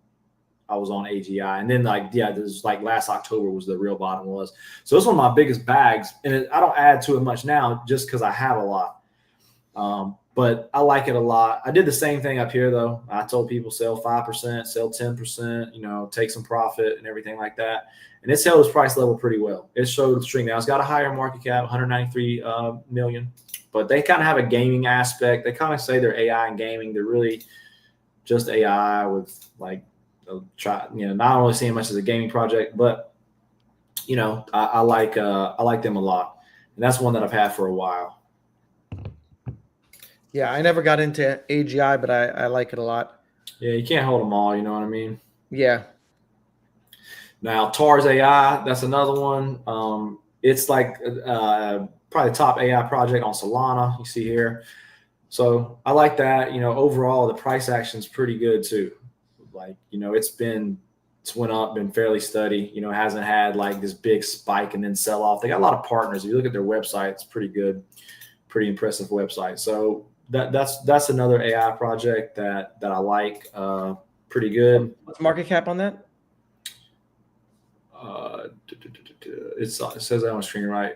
AGI. And then this like last October was the real bottom was. So it's one of my biggest bags. And I don't add to it much now just because I have a lot. But I like it a lot. I did the same thing up here, though. I told people sell 5%, sell 10%, take some profit and everything like that. And it's held its price level pretty well. It showed the string. Now, it's got a higher market cap, 193 million. But they kind of have a gaming aspect. They kind of say they're AI and gaming. They're really just AI with not really seeing much as a gaming project. But, I like them a lot. And that's one that I've had for a while. Yeah, I never got into AGI, but I like it a lot. Yeah, you can't hold them all, you know what I mean? Yeah. Now, TARS AI, that's another one. It's like probably the top AI project on Solana, you see here. So I like that. Overall, the price action is pretty good too. It's went up, been fairly steady. Hasn't had like this big spike and then sell off. They got a lot of partners. If you look at their website, it's pretty good, pretty impressive website. So that's another AI project that I like. Pretty good. What's the market cap on that? It says that on the screen, right?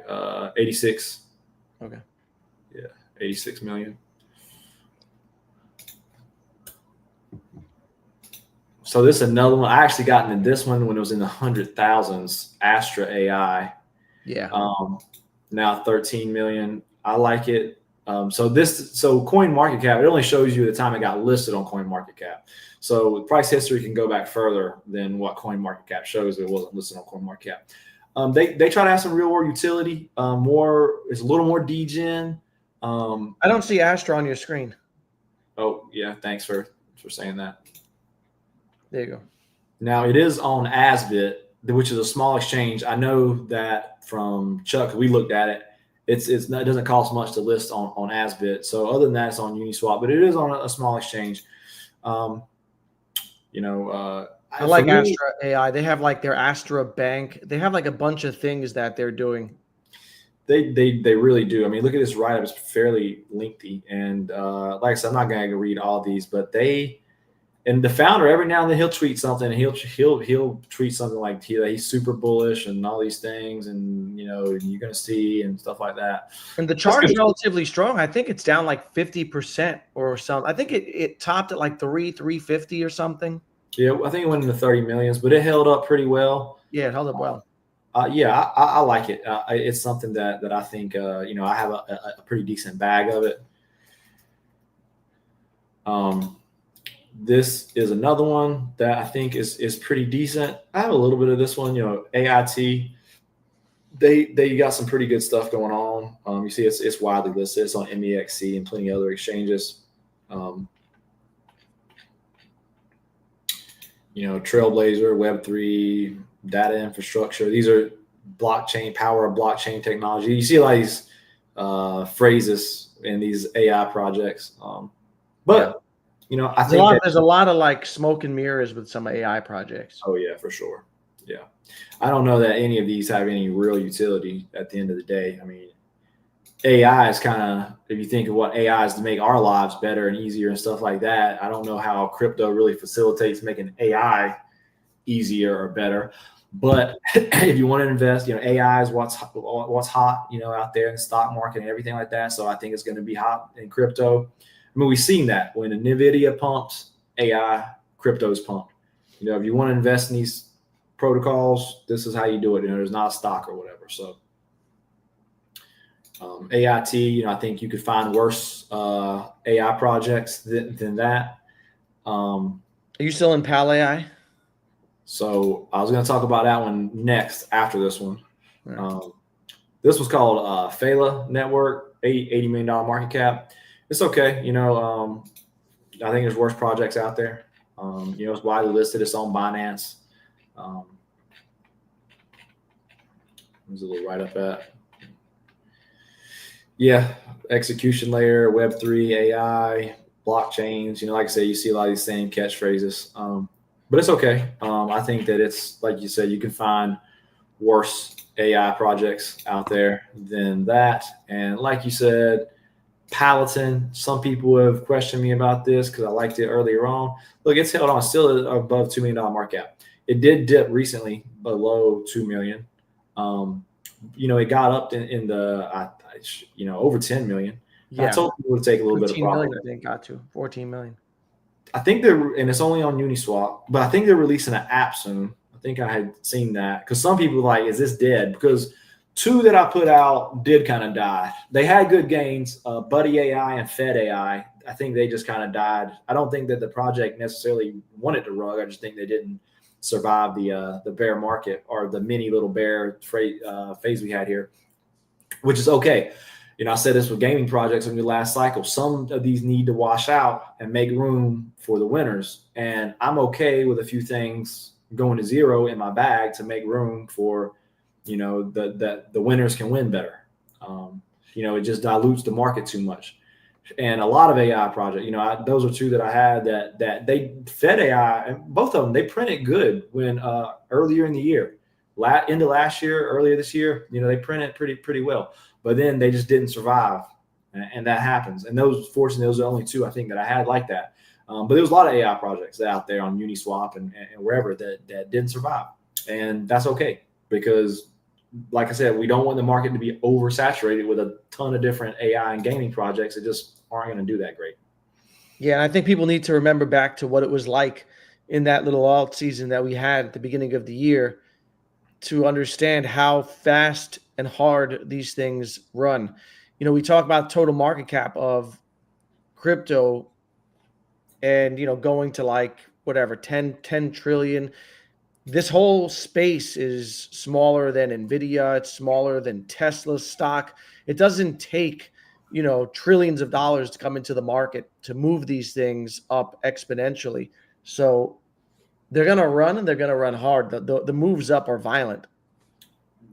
86. Okay. Yeah, 86 million. So this is another one. I actually got into this one when it was in the 100,000s. Astra AI. Yeah. Now 13 million. I like it. So Coin Market Cap, it only shows you the time it got listed on Coin Market Cap. So price history can go back further than what Coin Market Cap shows. It wasn't listed on Coin Market Cap. They try to have some real world utility. It's a little more degen. I don't see Astra on your screen. Oh yeah, thanks for saying that. There you go. Now it is on Asbit, which is a small exchange. I know that from Chuck. We looked at it. It doesn't cost much to list on Asbit. So other than that, it's on Uniswap, but it is on a small exchange. I like Astra AI. They have like their Astra Bank. They have like a bunch of things that they're doing. They really do. I mean, look at this write-up. It's fairly lengthy. And like I said, I'm not going to read all these, but and the founder, every now and then he'll tweet something, and he'll tweet something like he's super bullish and all these things, and you're going to see and stuff like that. And the chart is relatively strong. I think it's down like 50% or something. I think it topped at like 350 or something. Yeah, I think it went into 30 millions, but it held up pretty well. Yeah, it held up well. I like it. It's something that I think I have a pretty decent bag of it. This is another one that I think is pretty decent. I have a little bit of this one, AIT. They got some pretty good stuff going on. You see it's widely listed. It's on MEXC and plenty of other exchanges. Trailblazer, Web3, data infrastructure. These are power of blockchain technology. You see a lot of these phrases in these AI projects. I think there's a lot of like smoke and mirrors with some AI projects. Oh yeah, for sure. Yeah. I don't know that any of these have any real utility at the end of the day. I mean, AI is kind of, if you think of what AI is to make our lives better and easier and stuff like that, I don't know how crypto really facilitates making AI easier or better. But if you want to invest, AI is what's hot, out there in the stock market and everything like that. So I think it's going to be hot in crypto. I mean, we've seen that when NVIDIA pumps, AI, crypto's pumped. If you want to invest in these protocols, this is how you do it. There's not a stock or whatever. So AIT, I think you could find worse AI projects than that. Are you still in PAL AI? So I was going to talk about that one next after this one. Right. This was called Phala Network, $80 million market cap. It's okay. I think there's worse projects out there. It's widely listed. It's on Binance. There's a little write-up at. Yeah, execution layer, Web3, AI, blockchains. Like I say, you see a lot of these same catchphrases. But it's okay. I think that it's, like you said, you can find worse AI projects out there than that. And like you said, Paladin, some people have questioned me about this because I liked it earlier on. Look, it's held on still above $2 million market cap. It did dip recently below 2 million. It got up in the over 10 million. Yeah. I told people to take a little bit of profit. I think got to 14 million. I think and it's only on Uniswap, but I think they're releasing an app soon. I think I had seen that because some people are like, is this dead? Because 2 that I put out did kind of die. They had good gains, Buddy AI and Fed AI. I think they just kind of died. I don't think that the project necessarily wanted to rug. I just think they didn't survive the bear market or the mini little bear phase we had here, which is okay. I said this with gaming projects in the last cycle. Some of these need to wash out and make room for the winners. And I'm okay with a few things going to zero in my bag to make room for, the winners can win better. It just dilutes the market too much. And a lot of AI projects, those are 2 that I had that they Fed AI, and both of them, they printed good when earlier in the year, into last year, earlier this year, they printed pretty well. But then they just didn't survive, and that happens. And fortunately, those are the only 2 I think that I had like that. But there was a lot of AI projects out there on Uniswap and wherever that didn't survive, and that's okay because, like I said, we don't want the market to be oversaturated with a ton of different AI and gaming projects that just aren't going to do that great. Yeah, and I think people need to remember back to what it was like in that little alt season that we had at the beginning of the year to understand how fast and hard these things run. You know, we talk about total market cap of crypto and, you know, going to like whatever, 10 trillion. This whole space is smaller than Nvidia. It's smaller than Tesla stock. It doesn't take, you know, trillions of dollars to come into the market to move these things up exponentially. So they're going to run and they're going to run hard. The moves up are violent.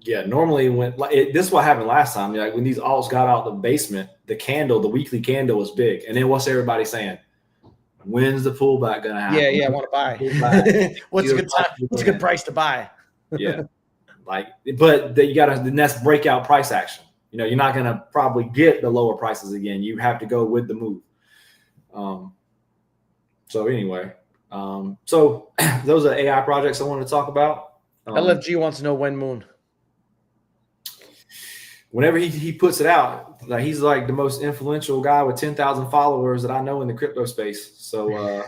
Yeah, normally when this is what happened last time. Like when these alts got out of the basement, the weekly candle was big, and then what's everybody saying? When's the pullback gonna happen? Yeah, I want to buy. What's a good time? What's a good price to buy? Yeah, like, but you got to the next breakout price action. You know, you're not gonna probably get the lower prices again. You have to go with the move. So anyway, so those are AI projects I wanted to talk about. LFG wants to know when Moon. Whenever he puts it out, like he's like the most influential guy with 10,000 followers that I know in the crypto space. So,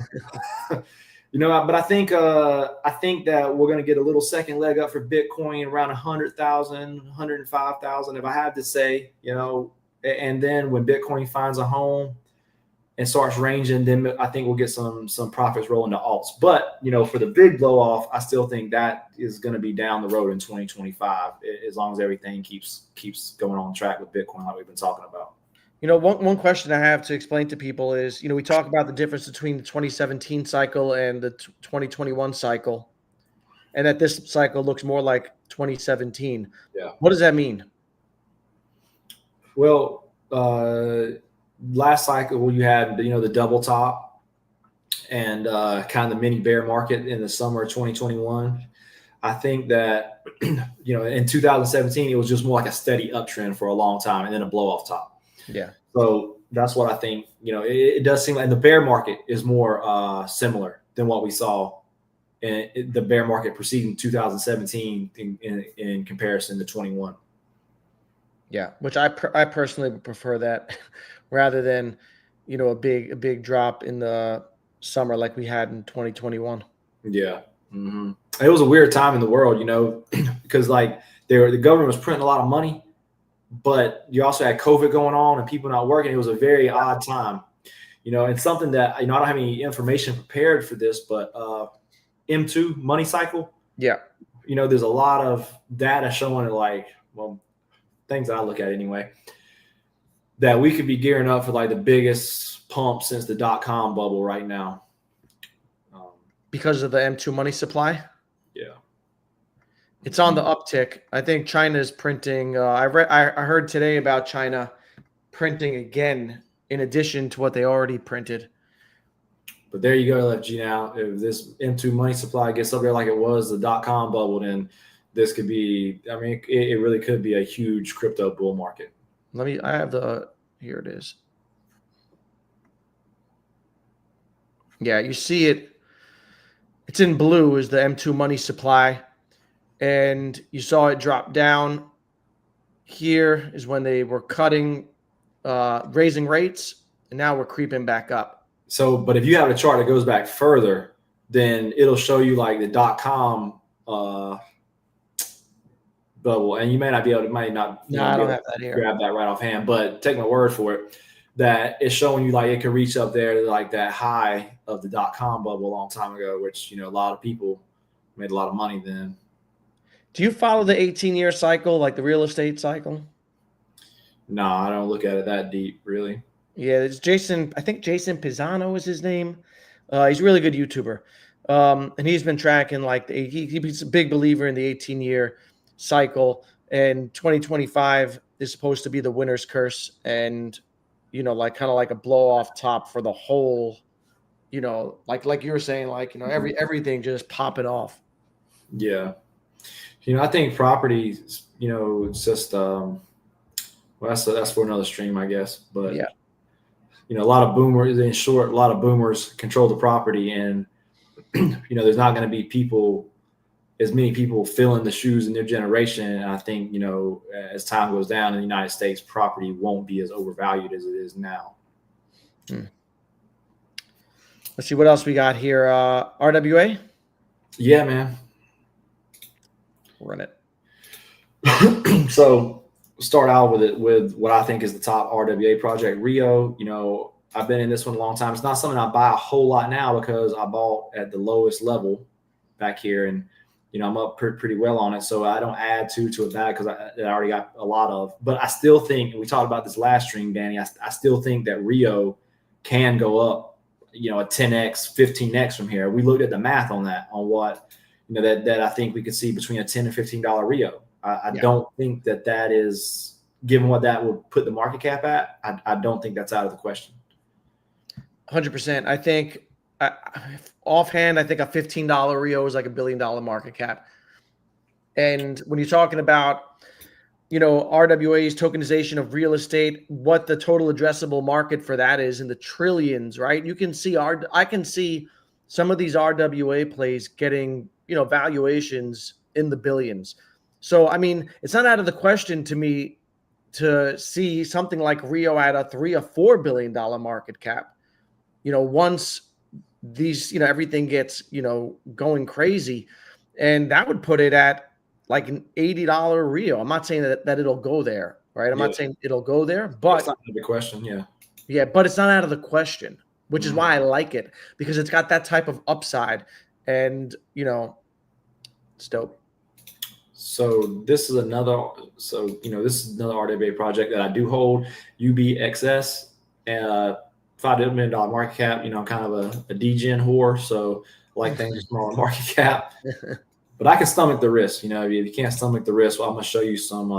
you know, but I think that we're going to get a little second leg up for Bitcoin around 100,000, 105,000, if I had to say, you know, and then when Bitcoin finds a home and starts ranging, then I think we'll get some profits rolling to alts. But, you know, for the big blow off, I still think that is going to be down the road in 2025, as long as everything keeps going on track with Bitcoin like we've been talking about. You know, one question I have to explain to people is, you know, we talk about the difference between the 2017 cycle and the 2021 cycle, and that this cycle looks more like 2017. Yeah. What does that mean? Well, last cycle you had, you know, the double top and kind of the mini bear market in the summer of 2021. I think that, you know, in 2017 it was just more like a steady uptrend for a long time and then a blow off top. Yeah. So that's what I think. You know, it does seem like the bear market is more similar than what we saw in the bear market preceding 2017 in comparison to 21. Yeah, which I personally would prefer that rather than, you know, a big drop in the summer like we had in 2021. Yeah. Mm-hmm. It was a weird time in the world, you know, because like the government was printing a lot of money, but you also had COVID going on and people not working. It was a very odd time, you know, and something that, you know, I don't have any information prepared for this, but M2 money cycle. Yeah. You know, there's a lot of data showing it, like, well, things that I look at anyway, that we could be gearing up for like the biggest pump since the .com bubble right now. Because of the M2 money supply? Yeah. It's on the uptick. I think China is printing. I heard today about China printing again in addition to what they already printed. But there you go, LFG. Now, if this M2 money supply gets up there like it was the .com bubble, then this could be, I mean, it really could be a huge crypto bull market. I have here it is. Yeah, you see it. It's in blue is the M2 money supply. And you saw it drop down. Here is when they were cutting, raising rates, and now we're creeping back up. So, but if you have a chart that goes back further, then it'll show you like the .com bubble, and you may not be able to, I don't have that here. Grab that right offhand, but take my word for it that it's showing you like it could reach up there to like that high of the .com bubble a long time ago, which, you know, a lot of people made a lot of money then. Do you follow the 18-year cycle, like the real estate cycle? No, I don't look at it that deep, really. Yeah, it's Jason. I think Jason Pisano is his name. He's a really good YouTuber, and he's been tracking like he's a big believer in the 18-year cycle. And 2025 is supposed to be the winner's curse, and, you know, like kind of like a blow off top for the whole, you know, like you were saying, like, you know, everything just popping off. Yeah. You know, I think property, you know, it's just, well, that's for another stream, I guess. But, yeah, you know, a lot of boomers, in short, a lot of boomers control the property. And, you know, there's not going to be as many people filling the shoes in their generation. And I think, you know, as time goes down in the United States, property won't be as overvalued as it is now. Let's see what else we got here. RWA. Yeah, man. Run it. So start out with it with what I think is the top RWA project, Rio. You know, I've been in this one a long time. It's not something I buy a whole lot now because I bought at the lowest level back here, and you know I'm up pretty well on it. So I don't add to a bag because I already got a lot of. But I still think, and we talked about this last stream, Danny. I still think that Rio can go up, you know, a 10x, 15x from here. We looked at the math on that, on what, you know, that I think we could see between a $10 and $15 Rio. I don't think that is, given what that would put the market cap at, I don't think that's out of the question. 100%. I think offhand, I think a $15 Rio is like $1 billion market cap. And when you're talking about, you know, RWA's tokenization of real estate, what the total addressable market for that is in the trillions, right? You can see I can see some of these RWA plays getting, you know, valuations in the billions. So, I mean, it's not out of the question to me to see something like Rio at a $3 or $4 billion market cap. You know, once these, you know, everything gets, you know, going crazy, and that would put it at like an $80 Rio. I'm not saying that it'll go there, right? I'm not saying it'll go there, but it's not out of the question. Yeah, but it's not out of the question, which is why I like it, because it's got that type of upside, and you know, it's dope. So this is another RWA project that I do hold, UBXS, $5 million market cap. You know, kind of a degen whore, so I like things with smaller market cap. But I can stomach the risk. You know, if you can't stomach the risk, well, I'm going to show you some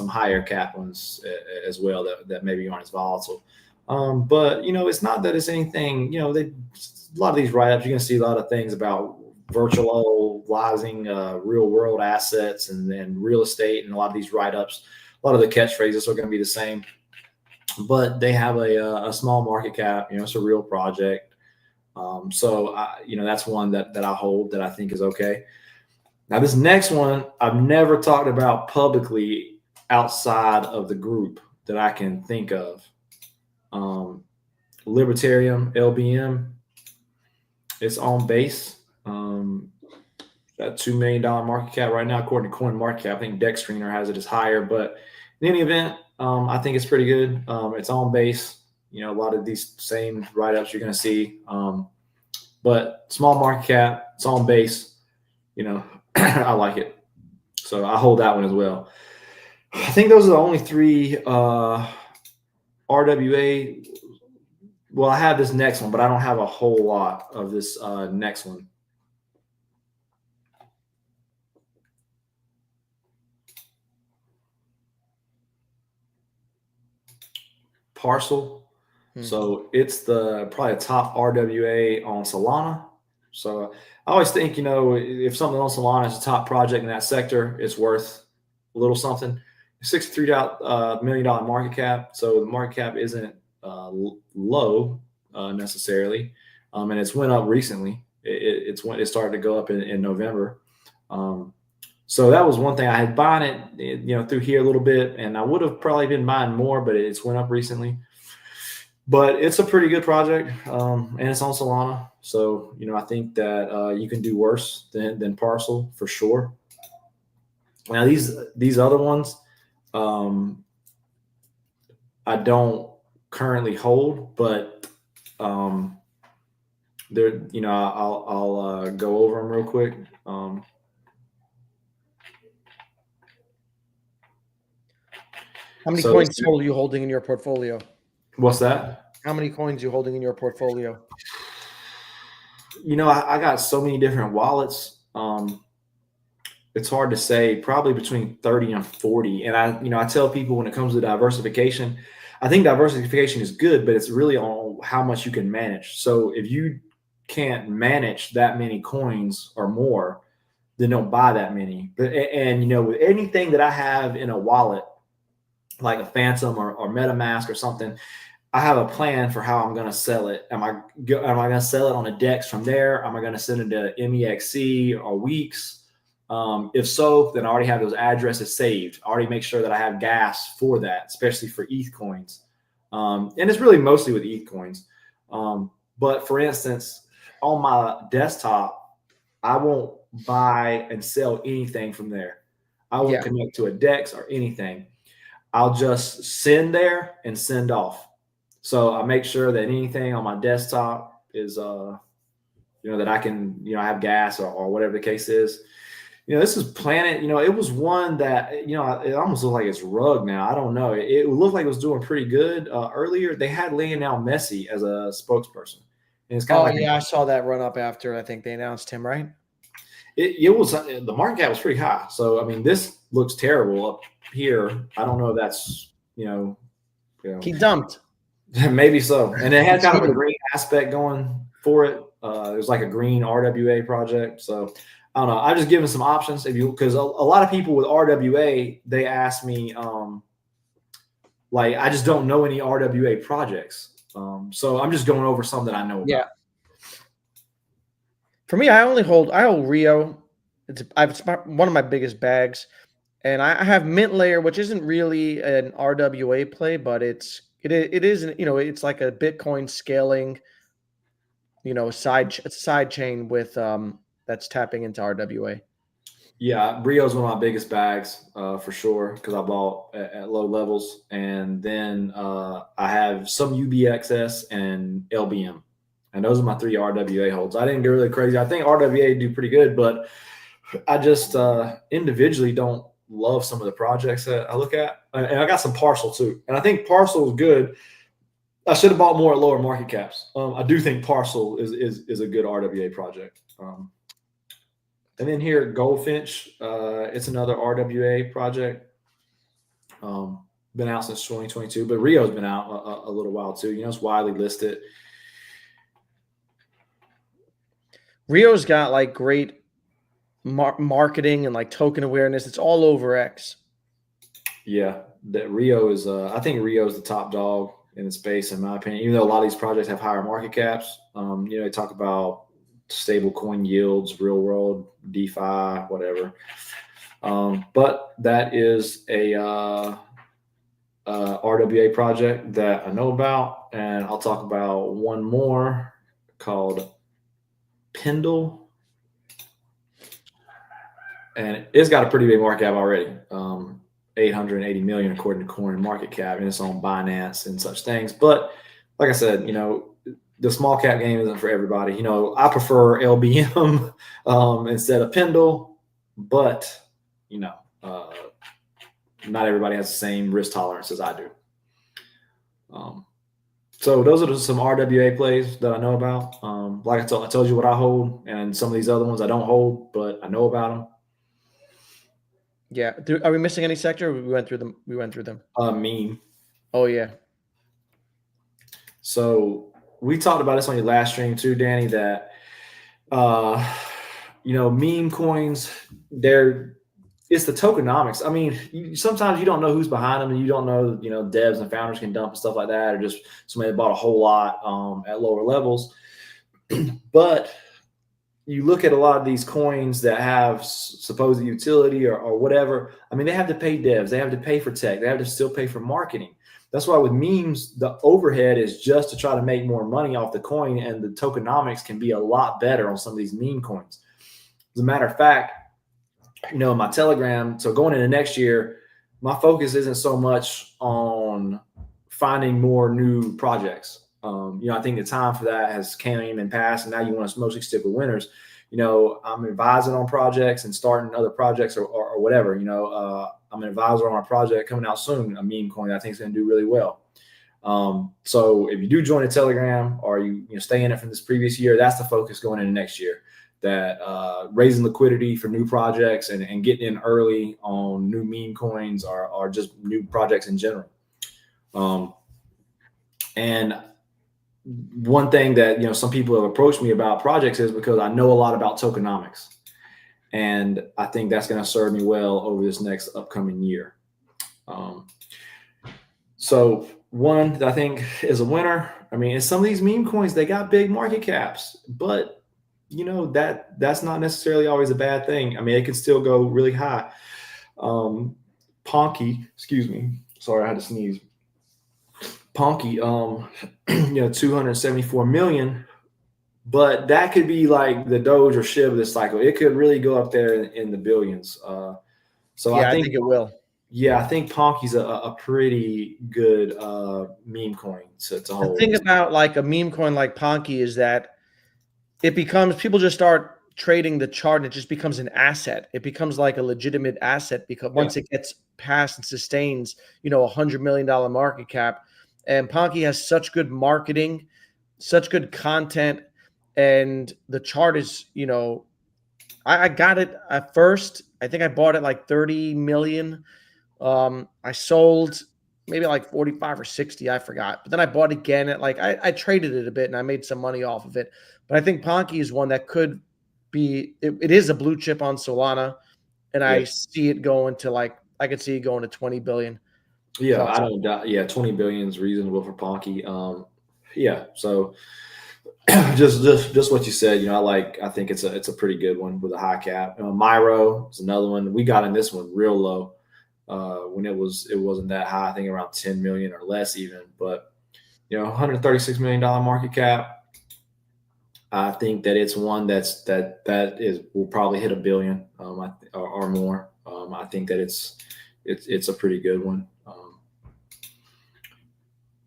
higher cap ones as well that maybe aren't as volatile. But you know, it's not that it's anything. You know, a lot of these write-ups, you're going to see a lot of things about virtualizing real world assets and then real estate, and a lot of these write-ups, a lot of the catchphrases are going to be the same, but they have a small market cap. You know, it's a real project. You know, that's one that I hold that I think is okay. Now, this next one I've never talked about publicly outside of the group that I can think of. Libertarium, LBM. It's on base. That $2 million market cap right now, according to CoinMarketCap. I think Dex Screener has it as higher, but in any event, I think it's pretty good. It's on base. You know, a lot of these same write-ups you're going to see, but small market cap, it's on base. You know, I like it, so I hold that one as well. I think those are the only three RWA. Well, I have this next one, but I don't have a whole lot of this next one. Parcel. So it's probably a top RWA on Solana. So I always think, you know, if something on Solana is a top project in that sector, it's worth a little something. $63 million market cap. So the market cap isn't low necessarily, and it's went up recently. It started to go up in November. So that was one thing. I had bought it, you know, through here a little bit, and I would have probably been buying more, but it's went up recently. But it's a pretty good project, and it's on Solana. So, you know, I think that you can do worse than Parcel for sure. Now, these other ones, I don't currently hold, but they're, you know, I'll go over them real quick. How many coins total are you holding in your portfolio? What's that? How many coins are you holding in your portfolio? You know, I got so many different wallets. It's hard to say, probably between 30 and 40. And I tell people when it comes to diversification, I think diversification is good, but it's really on how much you can manage. So if you can't manage that many coins or more, then don't buy that many. And you know, with anything that I have in a wallet, like a Phantom or MetaMask or something, I have a plan for how I'm going to sell it. Am I going to sell it on a DEX from there? Am I going to send it to MEXC or Weeks? If so, then I already have those addresses saved. I already make sure that I have gas for that, especially for ETH coins. And it's really mostly with ETH coins. But for instance, on my desktop, I won't buy and sell anything from there. I won't Yeah. connect to a DEX or anything. I'll just send there and send off. So I make sure that anything on my desktop is, that I can, I have gas or whatever the case is. This is Planet. It was one that, it almost looks like it's rug now. I don't know. It looked like it was doing pretty good earlier. They had Lionel Messi as a spokesperson. And it's kind Oh of like yeah, I saw that run up after I think they announced him, right? it was the market cap was pretty high. So I mean, this looks terrible up here. I don't know if that's He dumped. maybe so. And it had It's kind of a huge. green aspect going for it. It was like a green RWA project. So I don't know. I'm just giving some options because a lot of people with RWA, they ask me, like, I just don't know any RWA projects. So I'm just going over some that I know about. Yeah. For me, I hold Rio. It's one of my biggest bags, and I have Mint Layer, which isn't really an RWA play, but it is it's like a Bitcoin scaling, side chain with that's tapping into RWA. Yeah, Rio's one of my biggest bags for sure because I bought at low levels, and then I have some UBXS and LBM, and those are my 3 RWA holds. I didn't get really crazy. I think RWA do pretty good, but I just individually don't love some of the projects that I look at, and I got some Parcel too, and I think Parcel is good. I should have bought more at lower market caps. I do think Parcel is a good RWA project. And then here, Goldfinch, it's another RWA project. Been out since 2022, but Rio's been out a little while too. It's widely listed. Rio's got like great marketing and like token awareness. It's all over X. Yeah, that Rio is. I think Rio is the top dog in the space, in my opinion. Even though a lot of these projects have higher market caps, they talk about stable coin yields, real world, DeFi, whatever. But that is a RWA project that I know about, and I'll talk about one more called Pendle, and it's got a pretty big market cap already, 880 million according to Coin Market Cap, and it's on Binance and such things. But like I said, the small cap game isn't for everybody. I prefer LBM instead of Pendle, but not everybody has the same risk tolerance as I do. So those are some RWA plays that I know about. Like I told you what I hold, and some of these other ones I don't hold, but I know about them. Yeah. Are we missing any sector? We went through them. Meme. Oh yeah. So we talked about this on your last stream too, Danny, that meme coins, it's the tokenomics. I mean, sometimes you don't know who's behind them, and you don't know, devs and founders can dump and stuff like that, or just somebody that bought a whole lot at lower levels. But you look at a lot of these coins that have supposed utility or whatever. I mean, they have to pay devs, they have to pay for tech, they have to still pay for marketing. That's why with memes, the overhead is just to try to make more money off the coin, and the tokenomics can be a lot better on some of these meme coins. As a matter of fact, my Telegram, so going into next year, my focus isn't so much on finding more new projects. I think the time for that has came and passed, and now you want to mostly stick with winners. I'm advising on projects and starting other projects or whatever. I'm an advisor on a project coming out soon, a meme coin that I think is going to do really well. So if you do join a Telegram or you stay in it from this previous year, that's the focus going into next year. That raising liquidity for new projects and getting in early on new meme coins or just new projects in general. And one thing that some people have approached me about projects is because I know a lot about tokenomics, and I think that's going to serve me well over this next upcoming year. So one that I think is a winner. I mean, in some of these meme coins, they got big market caps, but that's not necessarily always a bad thing. I mean, it can still go really high. Ponky, excuse me. Sorry, I had to sneeze. Ponky, 274 million, but that could be like the Doge or SHIB of this cycle. It could really go up there in the billions. So Yeah, I I think, think it will. yeah, I think Ponky's a pretty good meme coin to The hold. thing about like a meme coin like Ponky is that it becomes people just start trading the chart and it just becomes an asset. It becomes like a legitimate asset because Yeah. once it gets past and sustains, $100 million market cap. And Ponky has such good marketing, such good content, and the chart is, I got it at first. I think I bought it like 30 million. I sold maybe like 45 or 60, I forgot. But then I bought again at like I traded it a bit and I made some money off of it. But I think Ponky is one that could be it is a blue chip on Solana, and Yeah. I see it going to like I could see it going to 20 billion Yeah, plus. I don't doubt. Yeah, 20 billion is reasonable for Ponky. Yeah, so just what you said. I think it's a pretty good one with a high cap. Myro is another one. We got in this one real low when it wasn't that high. I think around 10 million or less even. But $136 million market cap. I think that it's one that will probably hit a billion or more. I think that it's a pretty good one.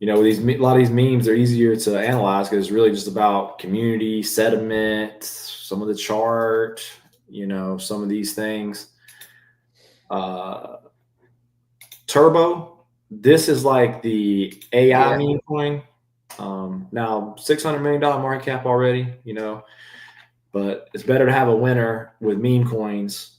A lot of these memes are easier to analyze because it's really just about community, sentiment, some of the chart, some of these things. Turbo, this is like the AI meme coin. Now $600 million market cap already, but it's better to have a winner with meme coins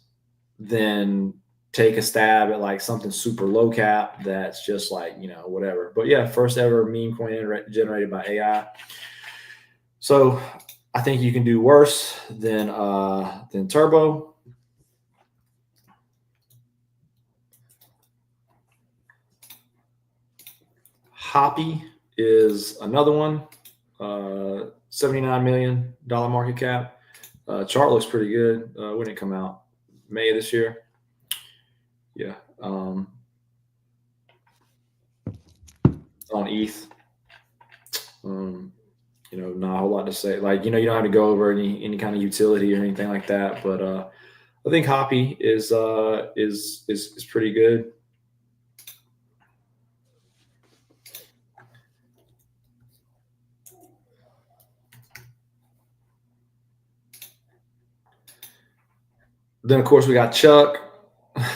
than take a stab at like something super low cap that's just like whatever. But yeah, first ever meme coin generated by AI. So I think you can do worse than Turbo. Hoppy is another one. $79 million market cap. Chart looks pretty good. When did it come out? May of this year. Yeah. On ETH. Not a whole lot to say. Like, you don't have to go over any kind of utility or anything like that. But I think Hoppy is pretty good. Then of course we got Chuck.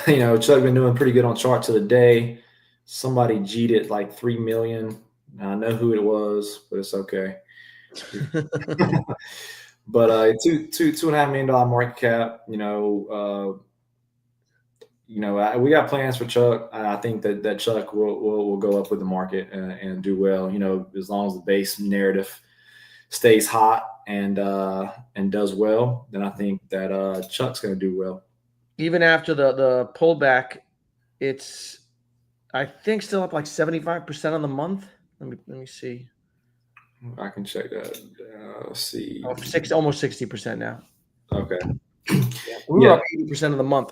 Chuck been doing pretty good on charts of the day. Somebody G'd it like 3 million. I know who it was, but it's okay. But $2.5 million market cap. We got plans for Chuck. I think that Chuck will go up with the market and do well. As long as the base narrative stays hot and does well, then I think that Chuck's going to do well. Even after the pullback, it's I think still up like 75% on the month. Let me see. I can check that. Let's see. Almost 60% now. Okay. We were up 80% of the month.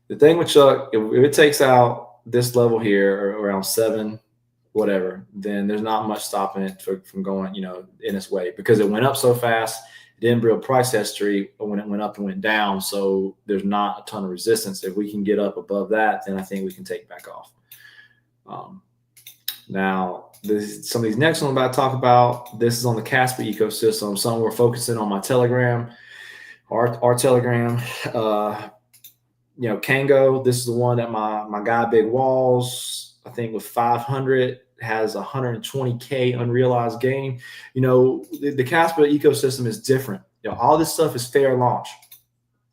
The thing with Chuck, if it takes out this level here or around 7, whatever, then there's not much stopping it from going, in its way because it went up so fast. It didn't build price history when it went up and went down. So there's not a ton of resistance. If we can get up above that, then I think we can take back off. Now, some of these next ones I'm about to talk about, this is on the Casper ecosystem. Some we're focusing on my Telegram, our Telegram. Kango, this is the one that my guy Big Walls, I think with 500 has 120K unrealized gain. The Casper ecosystem is different. All this stuff is fair launch.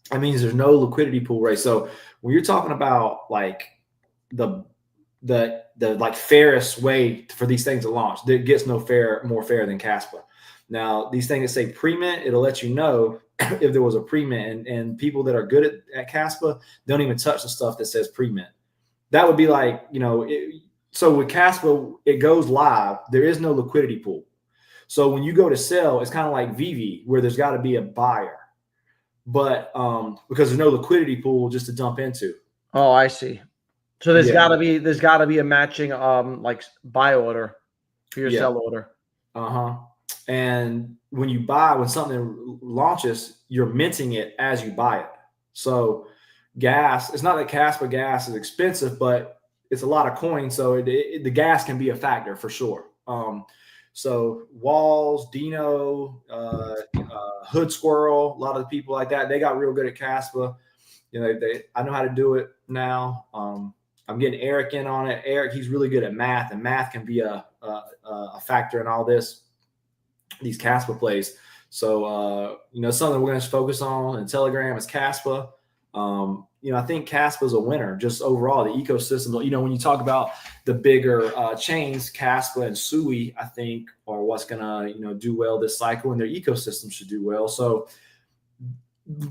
That means there's no liquidity pool, right? So when you're talking about like the like fairest way for these things to launch, there gets more fair than Casper. Now, these things that say pre-mint, it'll let you know if there was a pre-mint, and people that are good at Casper don't even touch the stuff that says pre-mint. That would be like, so with Casper, it goes live. There is no liquidity pool. So when you go to sell, it's kind of like VV, where there's got to be a buyer, but because there's no liquidity pool just to dump into. Oh, I see. So there's got to be a matching like buy order for your sell order. And when something launches, you're minting it as you buy it. So gas, it's not that Caspa gas is expensive, but it's a lot of coins. So the gas can be a factor for sure. So Walls, Dino, Hood Squirrel, a lot of the people like that, they got real good at Caspa. I know how to do it now. I'm getting Eric in on it. Eric, he's really good at math, and math can be a factor in all these Caspa plays. So, something we're going to focus on in Telegram is Caspa. I think Caspa is a winner just overall. The ecosystem, when you talk about the bigger chains, Caspa and Sui, I think, are what's going to, do well this cycle, and their ecosystem should do well. So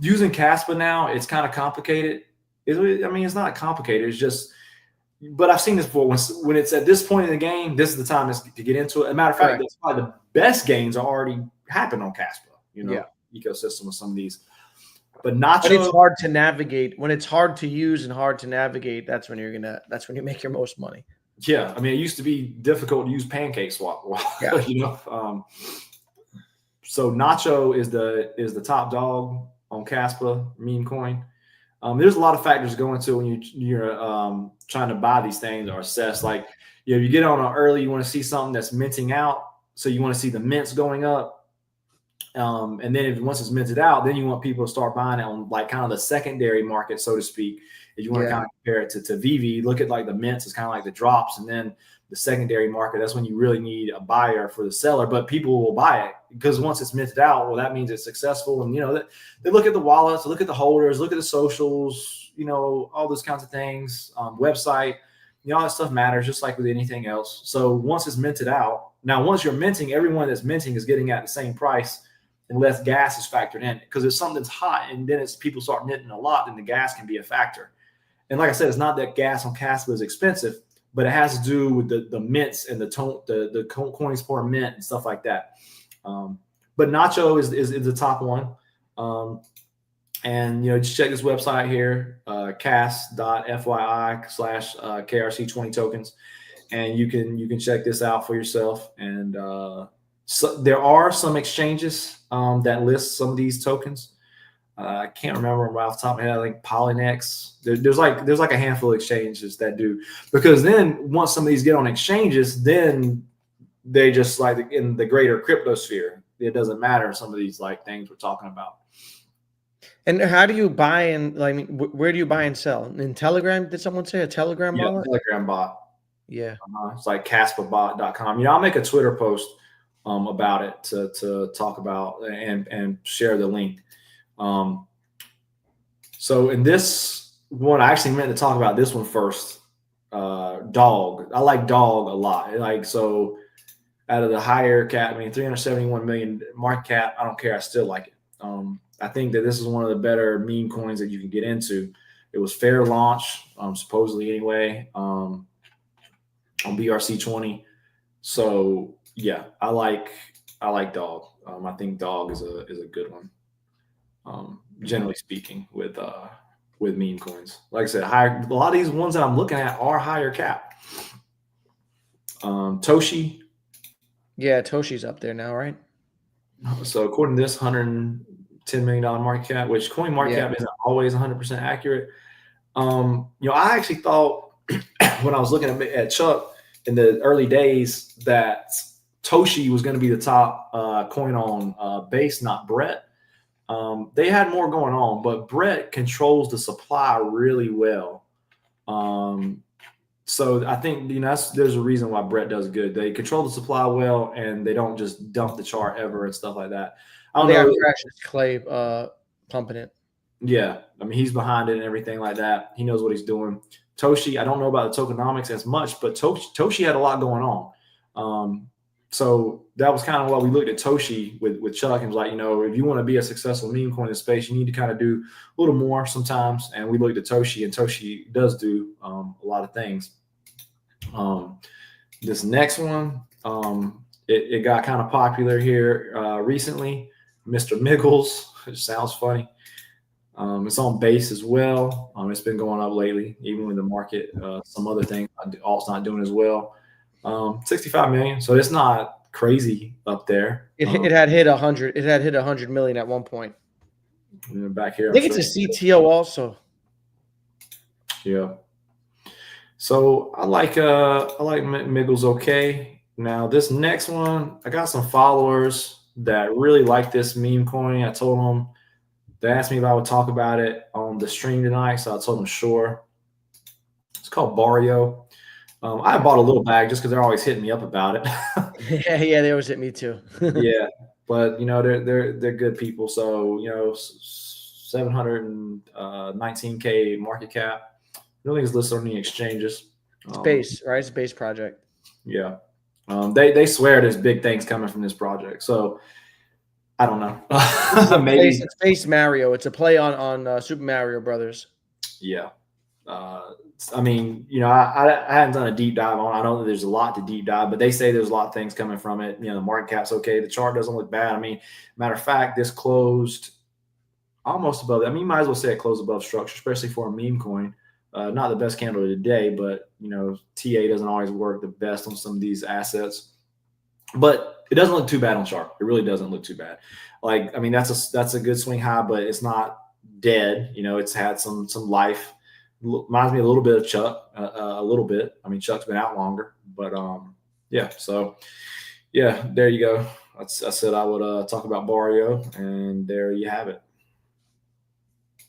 using Caspa now, it's kind of complicated. It's not complicated. It's just, but I've seen this before. When it's at this point in the game, this is the time to get into it. As a matter of fact, that's probably the best gains are already happened on Caspa, ecosystem with some of these. But Nacho, but it's hard to navigate. When it's hard to use and hard to navigate, that's when you make your most money. Yeah, it used to be difficult to use Pancake Swap. Yeah. So Nacho is the top dog on Caspa meme coin. There's a lot of factors go into it when you're trying to buy these things or assess. Like, you get on early, you want to see something that's minting out, so you want to see the mints going up. And then once it's minted out, then you want people to start buying it on like kind of the secondary market, so to speak. If you want to kind of compare it to VV, look at like the mints, it's kind of like the drops, and then the secondary market, that's when you really need a buyer for the seller. But people will buy it because once it's minted out, well, that means it's successful. And they look at the wallets, look at the holders, look at the socials, all those kinds of things, website, all that stuff matters, just like with anything else. So once it's minted out, now once you're minting, everyone that's minting is getting at the same price unless gas is factored in. Because if something's hot and then people start minting a lot, then the gas can be a factor. And like I said, it's not that gas on Caspa is expensive, but it has to do with the mints and the coins per mint and stuff like that. But Nacho is the top one. And just check this website here, cas.fyi/KRC20 tokens, and you can check this out for yourself. And so there are some exchanges that list some of these tokens. I can't remember them right off the top of my head. I think Polynex. There's like a handful of exchanges that do, because then once some of these get on exchanges, then they just like in the greater crypto sphere. It doesn't matter some of these like things we're talking about. And how do you buy and where do you buy and sell? In Telegram? Did someone say a Telegram bot? Telegram bot. Yeah. It's like caspabot.com. I'll make a Twitter post about it to talk about and share the link. So in this one, I actually meant to talk about this one first. Dog. I like Dog a lot. So out of the higher cap, 371 million market cap, I don't care. I still like it. I think that this is one of the better meme coins that you can get into. It was fair launch, supposedly anyway, on BRC20. So yeah, I like Dog. I think Dog is a good one. Generally speaking, with meme coins, like I said, a lot of these ones that I'm looking at are higher cap. Toshi. Yeah, Toshi's up there now, right? So according to this, $110 million market cap, which coin market cap isn't always 100% accurate. I actually thought when I was looking at Chuck in the early days that Toshi was going to be the top coin on Base, not Brett. They had more going on, but Brett controls the supply really well. So I think there's a reason why Brett does good. They control the supply well, and they don't just dump the chart ever and stuff like that. I don't know. Precious Clay pumping it. Yeah, he's behind it and everything like that. He knows what he's doing. Toshi, I don't know about the tokenomics as much, but Toshi had a lot going on. So that was kind of why we looked at Toshi with Chuck and was like, if you want to be a successful meme coin in space, you need to kind of do a little more sometimes. And we looked at Toshi, and Toshi does do a lot of things. This next one, it got kind of popular here recently. Mr. Miggles, which sounds funny. It's on Base as well. It's been going up lately, even with the market. Some other things, alt's not doing as well. 65 million. So it's not crazy up there. It had hit 100. It had hit 100 million at one point. Back here, I think it's a CTO also. Yeah. So I like Miggles okay. Now this next one, I got some followers that really like this meme coin. I told them, they asked me if I would talk about it on the stream tonight, so I told them sure. It's called Barrio. I bought a little bag just because they're always hitting me up about it. Yeah, they always hit me too. Yeah, but they're good people. So 719K market cap. I don't think it's listed on the exchanges. It's base, right? It's a base project. Yeah. They swear there's big things coming from this project. So I don't know. Maybe it's Space Mario. It's a play on Super Mario Brothers. Yeah. I mean, I hadn't done a deep dive on it. I know that there's a lot to deep dive, but they say there's a lot of things coming from it. The market cap's okay. The chart doesn't look bad. I mean, matter of fact, this closed almost above it. I mean, you might as well say it closed above structure, especially for a meme coin. Not the best candle of the day, but TA doesn't always work the best on some of these assets. But it doesn't look too bad on chart. It really doesn't look too bad. Like, I mean, that's a good swing high, but it's not dead. It's had some life. Reminds me a little bit of Chuck, a little bit. I mean, Chuck's been out longer, but yeah. So yeah, there you go. I said I would talk about Barrio, and there you have it.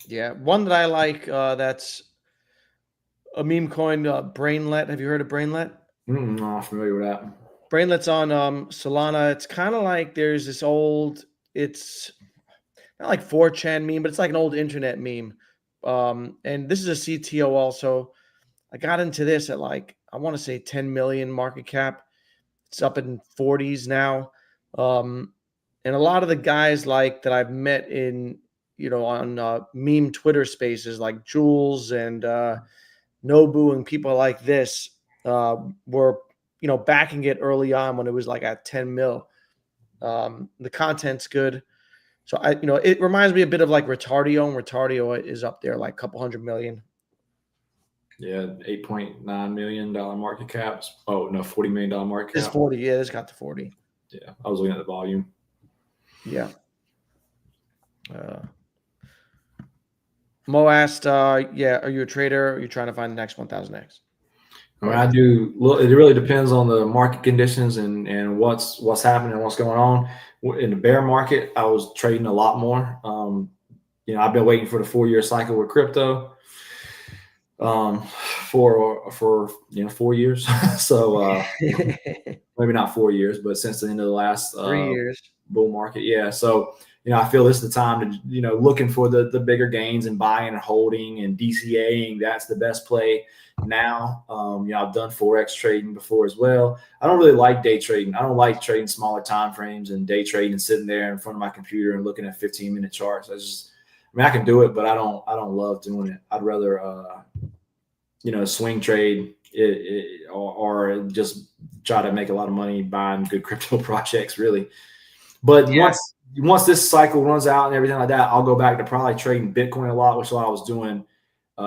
Yeah, one that I like that's a meme coin, Brainlet. Have you heard of Brainlet? No, I'm familiar with that. Brainlet's on Solana. It's kind of like there's this old, it's not like 4chan meme, but it's like an old internet meme. And this is a CTO also. I got into this at I want to say 10 million market cap. It's up in 40s now. And a lot of the guys that I've met in, on meme Twitter spaces like Jules and Nobu and people like this were, backing it early on when it was at 10 mil. The content's good. So it reminds me a bit of Retardio, and Retardio is up there a couple hundred million. Yeah, $8.9 million market caps. Oh no, $40 million market cap. It's 40. Yeah, it's got the 40. Yeah, I was looking at the volume. Yeah. Mo asked, yeah, are you a trader? Or are you trying to find the next 1000X? I mean, I do. It really depends on the market conditions and what's happening and what's going on. In the bear market, I was trading a lot more. I've been waiting for the 4-year cycle with crypto for 4 years. So maybe not 4 years, but since the end of the last 3 years bull market. Yeah. So I feel this is the time to looking for the bigger gains and buying and holding and DCAing. That's the best play now. I've done Forex trading before as well. I don't really like day trading. I don't like trading smaller time frames and day trading and sitting there in front of my computer and looking at 15-minute charts. I can do it, but I don't love doing it. I'd rather swing trade or just try to make a lot of money buying good crypto projects, really. But once this cycle runs out and everything like that, I'll go back to probably trading Bitcoin a lot, which is what I was doing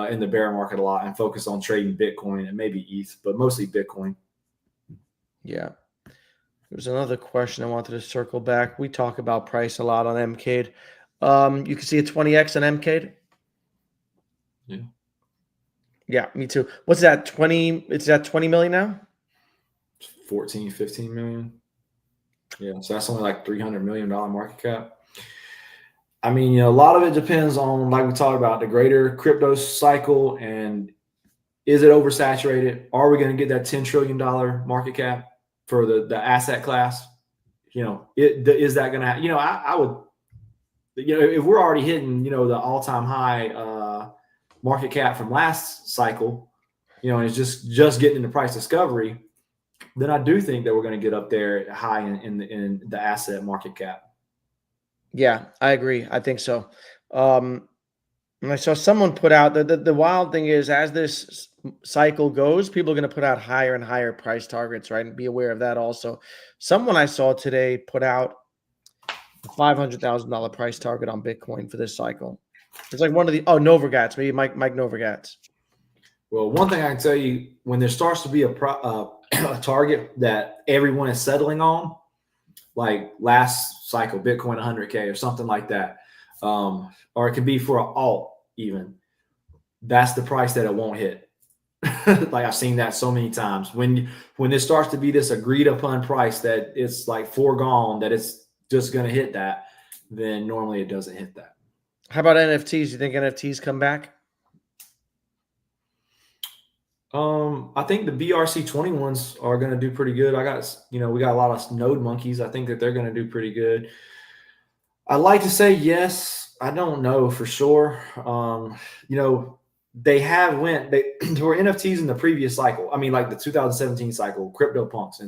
in the bear market a lot, and focus on trading Bitcoin and maybe ETH, but mostly Bitcoin. Yeah. There's another question I wanted to circle back. We talk about price a lot on MCADE. You can see a 20X on MCADE. Yeah. Yeah, me too. What's that? 20? It's at 20 million now? 14, 15 million. Yeah, so that's only like $300 million market cap. I mean, a lot of it depends on, like we talked about, the greater crypto cycle and is it oversaturated? Are we going to get that $10 trillion market cap for the asset class? Is that going to, I would, if we're already hitting, the all-time high market cap from last cycle, and it's just getting into price discovery, then I do think that we're going to get up there high in the asset market cap. Yeah, I agree. I think so. And I saw someone put out the wild thing is, as this cycle goes, people are going to put out higher and higher price targets, right? And be aware of that also. Someone I saw today put out a $500,000 price target on Bitcoin for this cycle. It's like one of the Novogratz, maybe Mike Novogratz. Well, one thing I can tell you, when there starts to be a target that everyone is settling on, like last cycle, Bitcoin 100K or something like that. Or it could be for an alt even. That's the price that it won't hit. Like I've seen that so many times. When it starts to be this agreed upon price that it's like foregone that it's just going to hit that, then normally it doesn't hit that. How about NFTs? You think NFTs come back? I think the BRC20 ones are going to do pretty good. We got a lot of node monkeys. I think that they're going to do pretty good. I like to say yes. I don't know for sure. They were NFTs in the previous cycle. I mean, like the 2017 cycle, CryptoPunks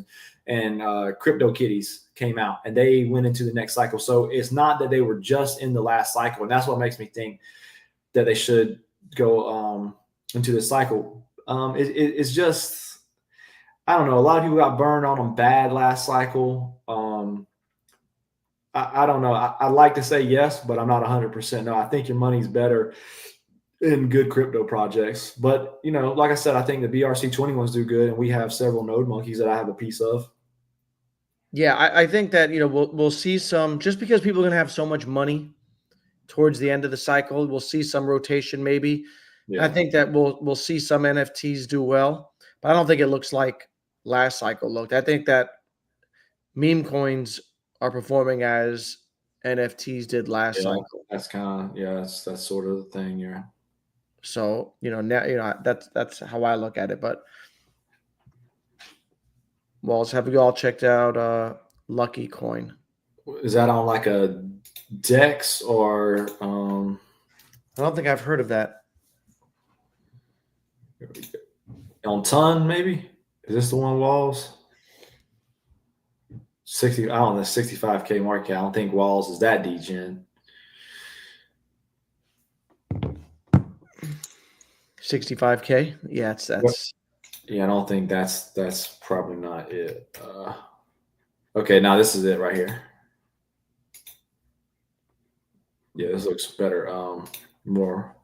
and CryptoKitties came out, and they went into the next cycle. So it's not that they were just in the last cycle, and that's what makes me think that they should go into this cycle. It's just, I don't know. A lot of people got burned on them bad last cycle. I don't know. I like to say yes, but I'm not 100% no. I think your money's better in good crypto projects. But, like I said, I think the BRC20 ones do good, and we have several node monkeys that I have a piece of. Yeah, I think that, we'll see some, just because people are going to have so much money towards the end of the cycle, we'll see some rotation maybe. Yeah. I think that we'll see some NFTs do well, but I don't think it looks like last cycle looked. I think that meme coins are performing as NFTs did last cycle. That's kind of, that's sort of the thing. Yeah. So, now, that's how I look at it. But Walls, have you all checked out Lucky Coin? Is that on like a DEX or I don't think I've heard of that. on Ton maybe? Is this the one, Walls? 60, I don't know, 65K market cap. I don't think Walls is that degen. 65K? Yeah, that's yeah, I don't think that's probably not it. Okay, now this is it right here. Yeah, this looks better. More.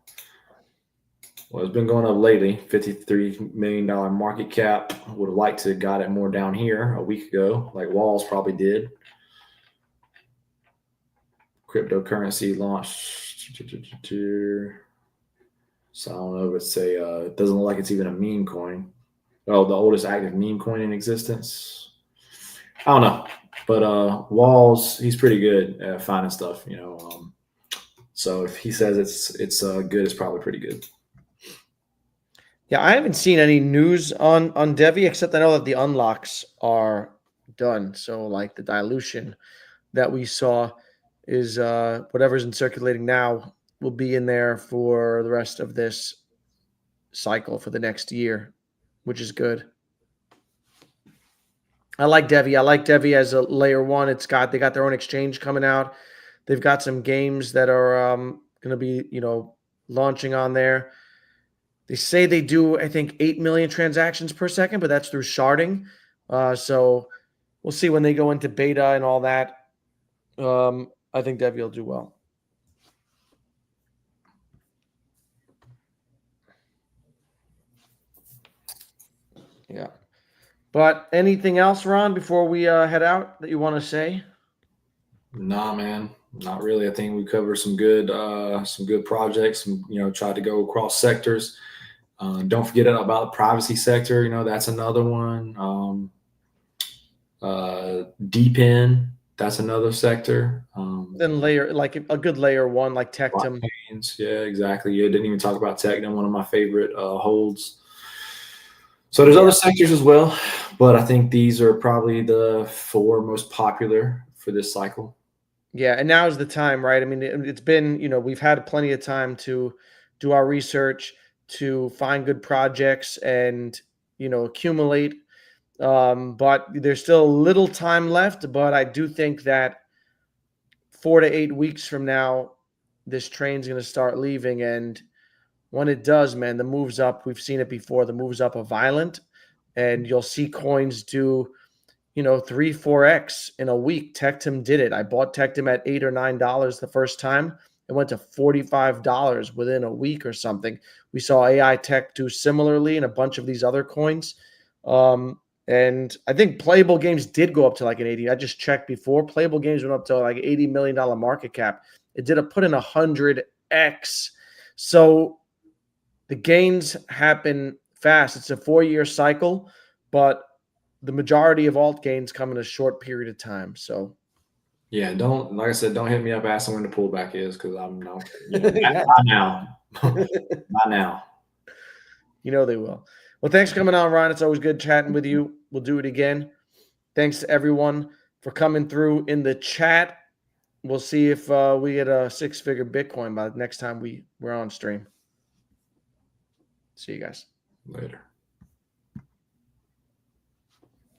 Well, it's been going up lately. $53 million market cap. Would have liked to have got it more down here a week ago, like Walls probably did. Cryptocurrency launched. So I don't know if it's it doesn't look like it's even a meme coin. Oh, the oldest active meme coin in existence. I don't know, but Walls, he's pretty good at finding stuff, so if he says it's good, it's probably pretty good. Yeah, I haven't seen any news on Devi, except I know that the unlocks are done. So like the dilution that we saw is whatever's in circulating now will be in there for the rest of this cycle for the next year, which is good. I like Devi. I like Devi as a layer one. They got their own exchange coming out. They've got some games that are going to be, launching on there. They say they do, I think, 8 million transactions per second, but that's through sharding. So we'll see when they go into beta and all that. I think Devi will do well. Yeah. But anything else, Ron, before we head out that you want to say? Nah, man, not really. I think we covered some good projects. Tried to go across sectors. Don't forget about the privacy sector. That's another one. DeepIn, that's another sector. Then like a good layer one, like Tectum. Yeah, exactly. Yeah, didn't even talk about Tectum, one of my favorite holds. So there's other sectors as well, but I think these are probably the 4 most popular for this cycle. Yeah, and now is the time, right? I mean, it's been, we've had plenty of time to do our research, to find good projects and, accumulate. But there's still a little time left, but I do think that 4 to 8 weeks from now, this train's going to start leaving. And when it does, man, the moves up, we've seen it before, the moves up are violent, and you'll see coins do, 3, 4x in a week. Tectum did it. I bought Tectum at $8 or $9 the first time. It went to $45 within a week or something. We saw AI Tech do similarly and a bunch of these other coins. And And I think playable games did go up to like an 80. I just checked before. Playable games went up to like $80 million market cap. It did put in 100x. So the gains happen fast. It's a 4-year cycle, but the majority of alt gains come in a short period of time. So yeah, like I said, don't hit me up asking when the pullback is because I'm not Yeah. not now. Not now. You know they will. Well, thanks for coming on, Ryan. It's always good chatting with you. We'll do it again. Thanks to everyone for coming through in the chat. We'll see if we get a 6-figure Bitcoin by the next time we're on stream. See you guys Later.